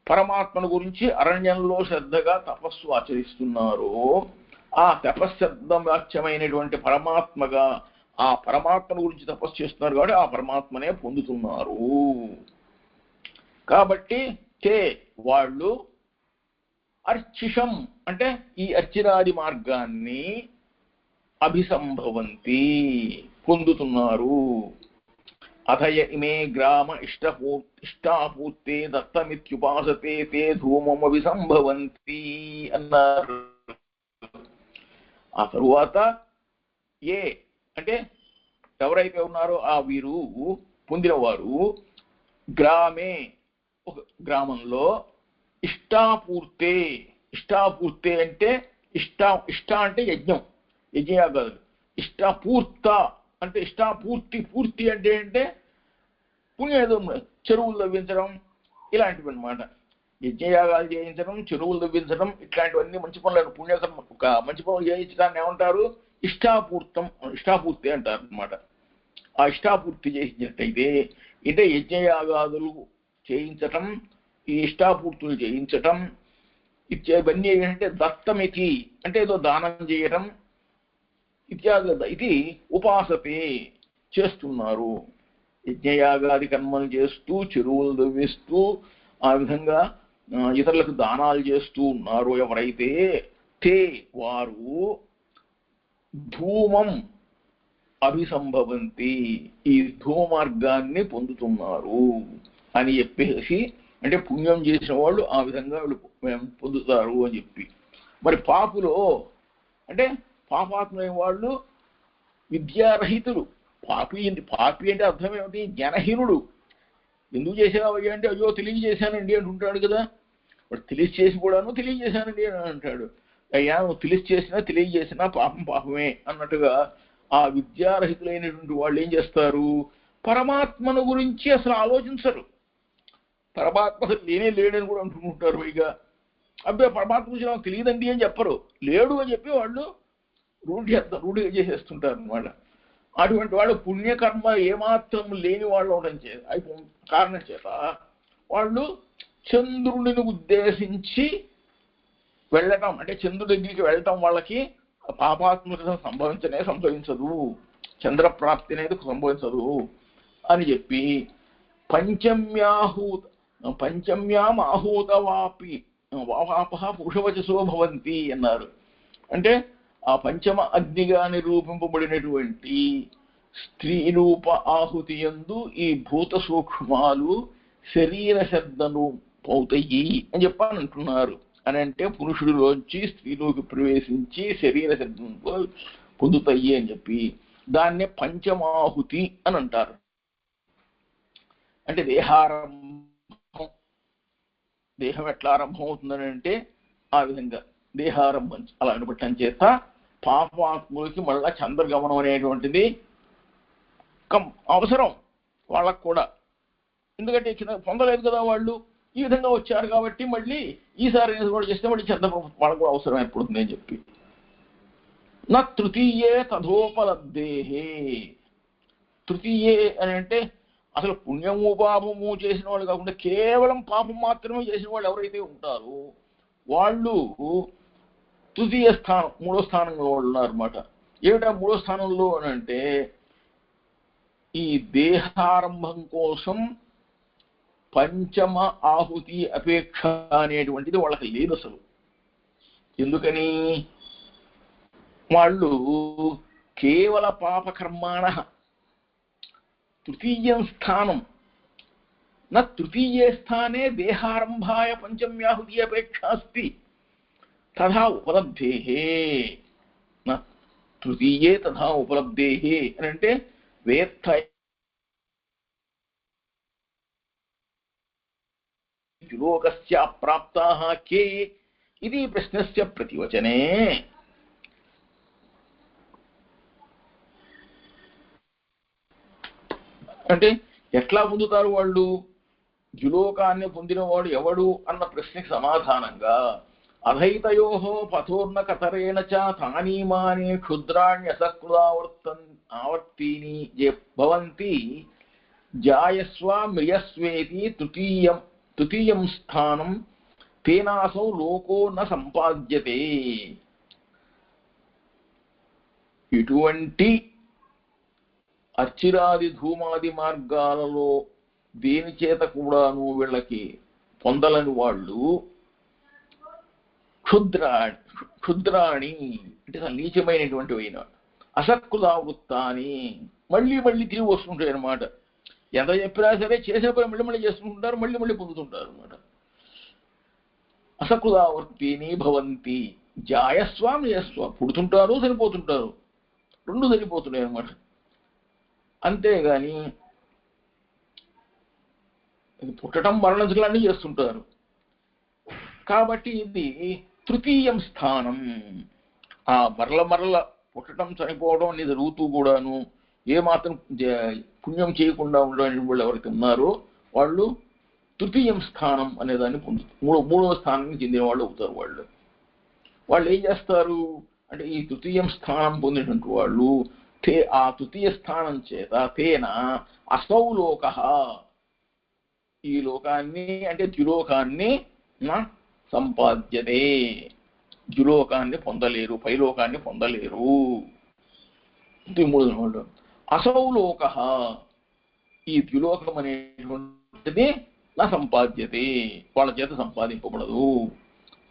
పరమాత్మను గురించి అరణ్యంలో శ్రద్ధగా తపస్సు ఆచరిస్తున్నారో ఆ తపశ్శబ్దవాచ్యమైనటువంటి పరమాత్మగా ఆ పరమాత్మను గురించి తపస్సు చేస్తున్నారు కాబట్టి ఆ పరమాత్మనే పొందుతున్నారు. కాబట్టి తే వాళ్ళు అర్చిషం అంటే ఈ అర్చిరాది మార్గాన్ని అభిసంభవంతి పొందుతున్నారు. అథయ ఇమే గ్రామ ఇష్టాపూర్తే దత్తమిత్యుపాసతే తే ధూమమభిసంభవంతి అన్నారు. ఆ తరువాత ఏ అంటే ఎవరైతే ఉన్నారో ఆ వీరు పొందినవారు గ్రామే ఒక గ్రామంలో ఇష్టాపూర్తే అంటే ఇష్ట అంటే యజ్ఞయాగాదులు. ఇష్టాపూర్త అంటే పూర్తి అంటే పుణ్యం, చెరువులు తవ్వించడం ఇలాంటివి అనమాట. యజ్ఞయాగాలు చేయించడం, చెరువులు తవ్వించడం ఇట్లాంటివన్నీ మంచి పనులు, పుణ్యకర్మ ఒక మంచి పనులు చేయించడాన్ని ఏమంటారు? ఇష్టాపూర్తి అంటారు అనమాట. ఆ ఇష్టాపూర్తి చేయించినట్టయితే అంటే యజ్ఞయాగాదులు చేయించటం, ఈ ఇష్టాపూర్తులు చేయించటం ఇవన్నీ ఏంటంటే దత్తమితి అంటే ఏదో దానం చేయటం ఇత్యాది ఇది ఉపాసతే చేస్తున్నారు. యజ్ఞయాగాది కర్మలు చేస్తూ, చెరువులు తవ్విస్తూ, ఆ విధంగా ఇతరులకు దానాలు చేస్తూ ఉన్నారు ఎవరైతే, తే వారు ధూమం అభిసంభవంతి ఈ ధూమ మార్గాన్ని పొందుతున్నారు అని చెప్పేసి, అంటే పుణ్యం చేసిన వాళ్ళు ఆ విధంగా పొందుతారు అని చెప్పి. మరి పాపులో అంటే పాపాత్మైన వాళ్ళు విద్యారహితులు. పాపి అంటే అర్థం ఏమిటి? జనహీనుడు. ఎందుకు చేసావయ్యా అంటే అయ్యో తెలియజేశానండి అంటుంటాడు కదా. వాడు తెలిసి చేసి కూడాను తెలియజేశానండి అని అంటాడు. అయ్యా నువ్వు తెలియజేసినా పాపమే అన్నట్టుగా ఆ విద్యారహితులైనటువంటి వాళ్ళు ఏం చేస్తారు? పరమాత్మను గురించి అసలు ఆలోచించరు. పరమాత్మ లేడని కూడా అంటుంటారు. పైగా అబ్బాయి పరమాత్మ గురించి నాకు తెలియదండి అని చెప్పరు. లేడు అని చెప్పి వాళ్ళు రూఢిగా చేసేస్తుంటారు అనమాట. అటువంటి వాళ్ళు పుణ్యకర్మ ఏమాత్రం లేని వాళ్ళు అవడం కారణం చేత వాళ్ళు చంద్రుడిని ఉద్దేశించి వెళ్ళటం, అంటే చంద్రుడి దగ్గరికి వెళ్ళటం వాళ్ళకి పాపాత్మక సంభవించదు, చంద్రప్రాప్తి అనేది సంభవించదు అని చెప్పి పంచమ్యాం ఆహూతవాపి వాప పురుషవచసో భవంతి అన్నారు. అంటే ఆ పంచమ అగ్నిగా నిరూపింపబడినటువంటి స్త్రీ రూప ఆహుతి యందు ఈ భూత సూక్ష్మాలు శరీర శబ్దను అవుతాయి అని చెప్పని అంటున్నారు. అని అంటే పురుషుడిలోంచి స్త్రీలోకి ప్రవేశించి శరీర శబ్దంతో పొందుతాయి అని చెప్పి దాన్నే పంచమాహుతి అని అంటారు. అంటే దేహం ఎట్లా ఆరంభం అవుతుందని అంటే ఆ విధంగా దేహారంభం అలా వినపట్టడం చేత పాపాత్ములకి మళ్ళా చంద్రగమనం అనేటువంటిది అవసరం వాళ్ళకు కూడా. ఎందుకంటే పొందలేదు కదా వాళ్ళు, ఈ విధంగా వచ్చారు కాబట్టి మళ్ళీ ఈసారి కూడా చేస్తే మళ్ళీ చంద్ర వాళ్ళకు కూడా అవసరం ఏర్పడుతుంది అని చెప్పి. నా తృతీయే తథోపలబ్ధేహే. తృతీయే అని అంటే అసలు పుణ్యము పాపము చేసిన వాళ్ళు కాకుండా కేవలం పాపం మాత్రమే చేసిన వాళ్ళు ఎవరైతే ఉంటారో వాళ్ళు తృతీయ స్థానం, మూడో స్థానంలో వాళ్ళు ఉన్నారన్నమాట. ఏమిటా మూడో స్థానంలో అని అంటే ఈ దేహారంభం కోసం పంచమ ఆహుతి అపేక్ష అనేటువంటిది వాళ్ళకి లేదు అసలు. ఎందుకని? వాళ్ళు కేవల పాపకర్మాణ తృతీయం స్థానం నా తృతీయే స్థానే దేహారంభాయ పంచమ్యాహుతి అపేక్ష అస్తి తథా ఉపలబ్ధేహే. నా తృతీయే తథా ఉపలబ్ధేహే అని అంటే వేత్త లోకస్య ప్రాప్తాః కే ఇది ప్రశ్నస్య ప్రతివచనే. అంటే ఎట్లా పొందుతారు వాళ్ళు? ద్యులోకాన్ని పొందినవాడు ఎవడు అన్న ప్రశ్నకి సమాధానంగా అధైతయోహో పథోర్న కతరేణ చ తానీమాని క్షుద్రాణ్యసకృతావర్తీని భవంతి జాయస్వ మ్రియస్వేతి తృతీయం స్థానం తేనాసౌ లోకో న సంపాద్యతే. ఇటువంటి అర్చిరాది ధూమాది మార్గాలలో దేని చేత కూడాను వీళ్ళకి పొందలని వాళ్ళు క్షుద్రాణి అంటే నీచమైనటువంటి అయిన అసత్కృతావృత్తాన్ని మళ్ళీ తిరిగి వస్తుంటాయి అన్నమాట. ఎంత చెప్పినా సరే చేసిన పని మళ్ళీ మళ్ళీ చేస్తుంటారు, మళ్ళీ మళ్ళీ పొందుతుంటారు అనమాట. అసకృదావర్తిని భవంతి, జాయస్వామి యస్వ, పుడుతుంటారు చనిపోతుంటారు, రెండు సరిపోతున్నాయి అన్నమాట. అంతేగాని పుట్టడం మరణించడం అన్నీ చేస్తుంటారు. కాబట్టి ఇది తృతీయం స్థానం. ఆ మరల పుట్టడం చనిపోవడం అనేది జరుగుతూ కూడాను ఏమాత్రం పుణ్యం చేయకుండా ఉండని వాళ్ళు ఎవరైతే ఉన్నారో వాళ్ళు తృతీయం స్థానం అనేదాన్ని పొందుతారు, మూడవ స్థానానికి చెందిన వాళ్ళు అవుతారు. వాళ్ళు ఏం చేస్తారు అంటే ఈ తృతీయం స్థానం పొందినటువంటి వాళ్ళు ఆ తృతీయ స్థానం చేత తేన అసౌ లోక, ఈ లోకాన్ని అంటే ద్యులోకాన్ని సంపాద్యతే, ద్యులోకాన్ని పొందలేరు, పైలోకాన్ని పొందలేరు. మూడు అసౌ లోక, ఈ ద్యులోకం అనేటువంటిది నా సంపాద్యతే, వాళ్ళ చేత సంపాదింపబడదు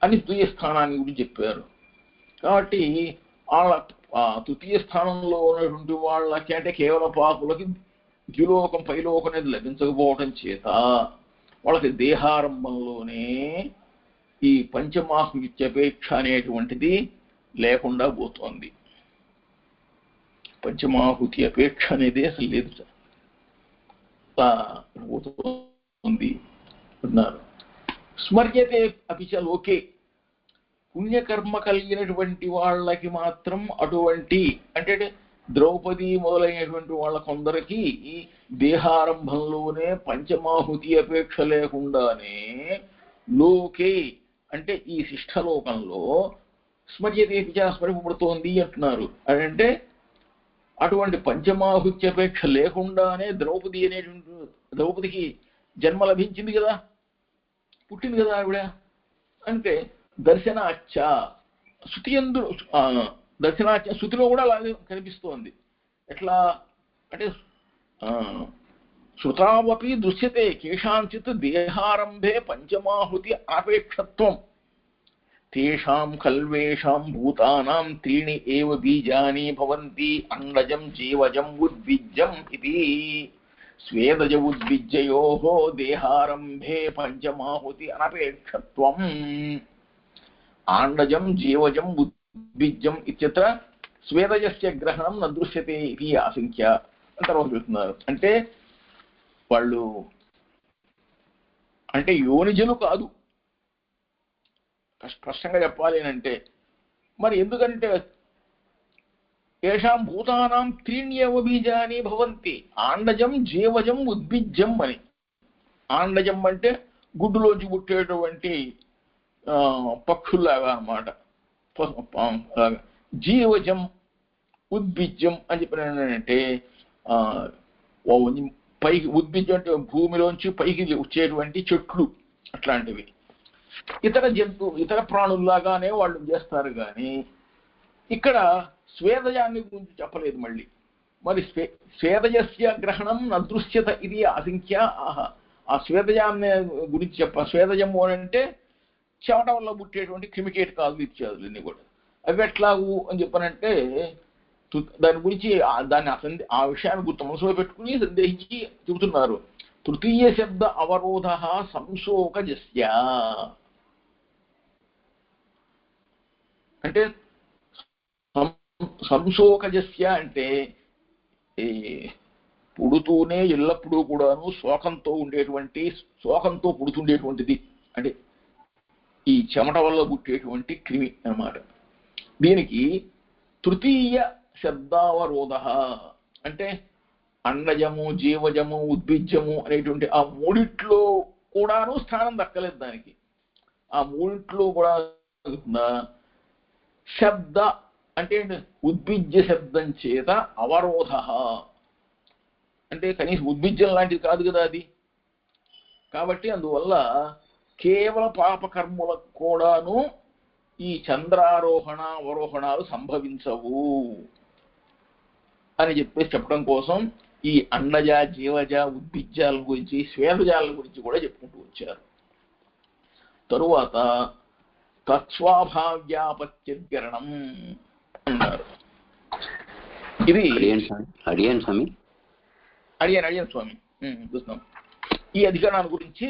అని తృతీయ స్థానాన్ని గురించి చెప్పారు. కాబట్టి వాళ్ళ తృతీయ స్థానంలో ఉన్నటువంటి వాళ్ళకి అంటే కేవలం పాపులకి ద్యులోకం పైలోకం అనేది లభించకపోవటం చేత వాళ్ళకి దేహారంభంలోనే ఈ పంచమాహుత్యపేక్ష అనేటువంటిది లేకుండా పోతోంది. పంచమాహుతి అపేక్ష అనేది అసలు లేదు పోతుంది అన్నారు. స్మర్యతే అపిచ లోకే, పుణ్యకర్మ కలిగినటువంటి వాళ్ళకి మాత్రం అటువంటి అంటే ద్రౌపది మొదలైనటువంటి వాళ్ళ కొందరికి దేహారంభంలోనే పంచమాహుతి అపేక్ష లేకుండానే లోకే అంటే ఈ శిష్టలోకంలో స్మర్యతే స్మరింపబడుతోంది అంటున్నారు. అదంటే అటువంటి పంచమాహుతి అపేక్ష లేకుండానే ద్రౌపదికి జన్మ లభించింది కదా, పుట్టింది కదా ఆవిడ. అంటే దర్శనాచ్చ శృతియందు, దర్శనాచ్చ శృతిలో కూడా అలాగే కనిపిస్తోంది. ఎట్లా అంటే శృతావపి దృశ్యతే కేషాంచిత్ దేహారంభే పంచమాహుతి అపేక్షత్వం, తేషాం కల్వేషాం భూతానాం త్రీణి ఏవ బీజాని భవంతి అండజం జీవజం ఉద్బీజం ఇది. స్వేదజ ఉద్బీజయోః దేహారంభే పంచమాహుతి అనపేక్షత్వం, ఆండజం జీవజం ఉద్బీజం ఇత్యత్ర స్వేదజస్య గ్రహణం న దృశ్యతే ఇది ఆశంక్య అని తర్వాత చెప్తున్నారు. అంటే వాళ్ళు అంటే యోనిజలు కాదు, స్పష్టంగా చెప్పాలి అంటే. మరి ఎందుకంటే ఏషాం భూతానాం త్రీణ్యేవ బీజాని భవంతి ఆండజం జీవజం ఉద్బీజం అని. ఆండజం అంటే గుడ్డులోంచి పుట్టేటువంటి పక్షుల్లాగా అన్నమాట, జీవజం ఉద్బీజం అని చెప్పినంటే పైకి ఉద్బీజం అంటే భూమిలోంచి పైకి వచ్చేటువంటి చెట్లు అట్లాంటివి. ఇతర ప్రాణుల్లాగానే వాళ్ళు చేస్తారు కానీ ఇక్కడ స్వేదజాన్ని గురించి చెప్పలేదు మళ్ళీ. మరి స్వేదజస్య గ్రహణం నదృశ్యత ఇది ఆశంక్య. ఆ స్వేదజాన్ని గురించి స్వేదజము అంటే చెమట వల్ల పుట్టేటువంటి క్రిమికీటకాలు ఇత్యాదులు ఇన్ని కూడా అవి ఎట్లాగు అని చెప్పనంటే దాని గురించి ఆ విషయాన్ని గుర్తు మనసులో పెట్టుకుని సందేహించి చెబుతున్నారు. తృతీయ శబ్ద అవరోధ సంశోకజస్య అంటే సంశోకజస్య అంటే పుడుతూనే ఎల్లప్పుడూ కూడాను శోకంతో పుడుతుండేటువంటిది అంటే ఈ చెమట వల్ల పుట్టేటువంటి క్రిమి అన్నమాట. దీనికి తృతీయ శబ్దావరోధ అంటే అండజము జీవజము ఉద్బీజము అనేటువంటి ఆ మూడిట్లో కూడాను స్థానం దక్కలేదు దానికి. ఆ మూడిట్లో కూడా శబ్ద అంటే ఉద్బీజ్య శబ్దం చేత అవరోధ అంటే కనీసం ఉద్బీజ్యం లాంటిది కాదు కదా అది. కాబట్టి అందువల్ల కేవల పాపకర్మలకు కూడాను ఈ చంద్రారోహణ అవరోహణాలు సంభవించవు అని చెప్పడం కోసం ఈ అండజ జీవజ ఉద్బీజ్యాల గురించి స్వేదజాల గురించి కూడా చెప్పుకుంటూ వచ్చారు. తరువాత తత్స్వాభావ్యాపత్యగరణం అన్నారు. ఇది అడియన్ స్వామి చూస్తున్నాం ఈ అధికరణాన్ని గురించి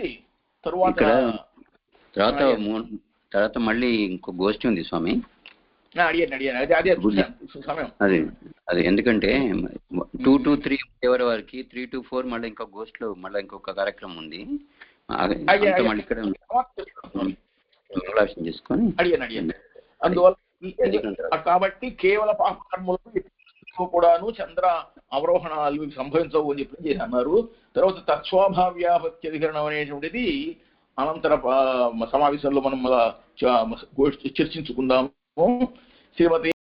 తర్వాత మళ్ళీ ఇంకో గోష్ఠి ఉంది స్వామి. అడిగాను అదే సమయం అది ఎందుకంటే 2 to 3 ఎవరి వారికి 3 to 4 మళ్ళీ ఇంకో గోష్ఠిలో మళ్ళీ ఇంకొక కార్యక్రమం ఉంది. మళ్ళీ ఇక్కడ చేసుకొని అడిగాను. అందువల్ల కాబట్టి కేవల పాపకర్మలకు కూడాను చంద్ర అవరోహణాలు సంభవించవు అని చెప్పి అన్నారు. తర్వాత తత్స్వాభావ్యాపత్యధికరణం అనేటువంటిది అనంతర సమావేశంలో మనం చర్చించుకుందాము. శ్రీమతి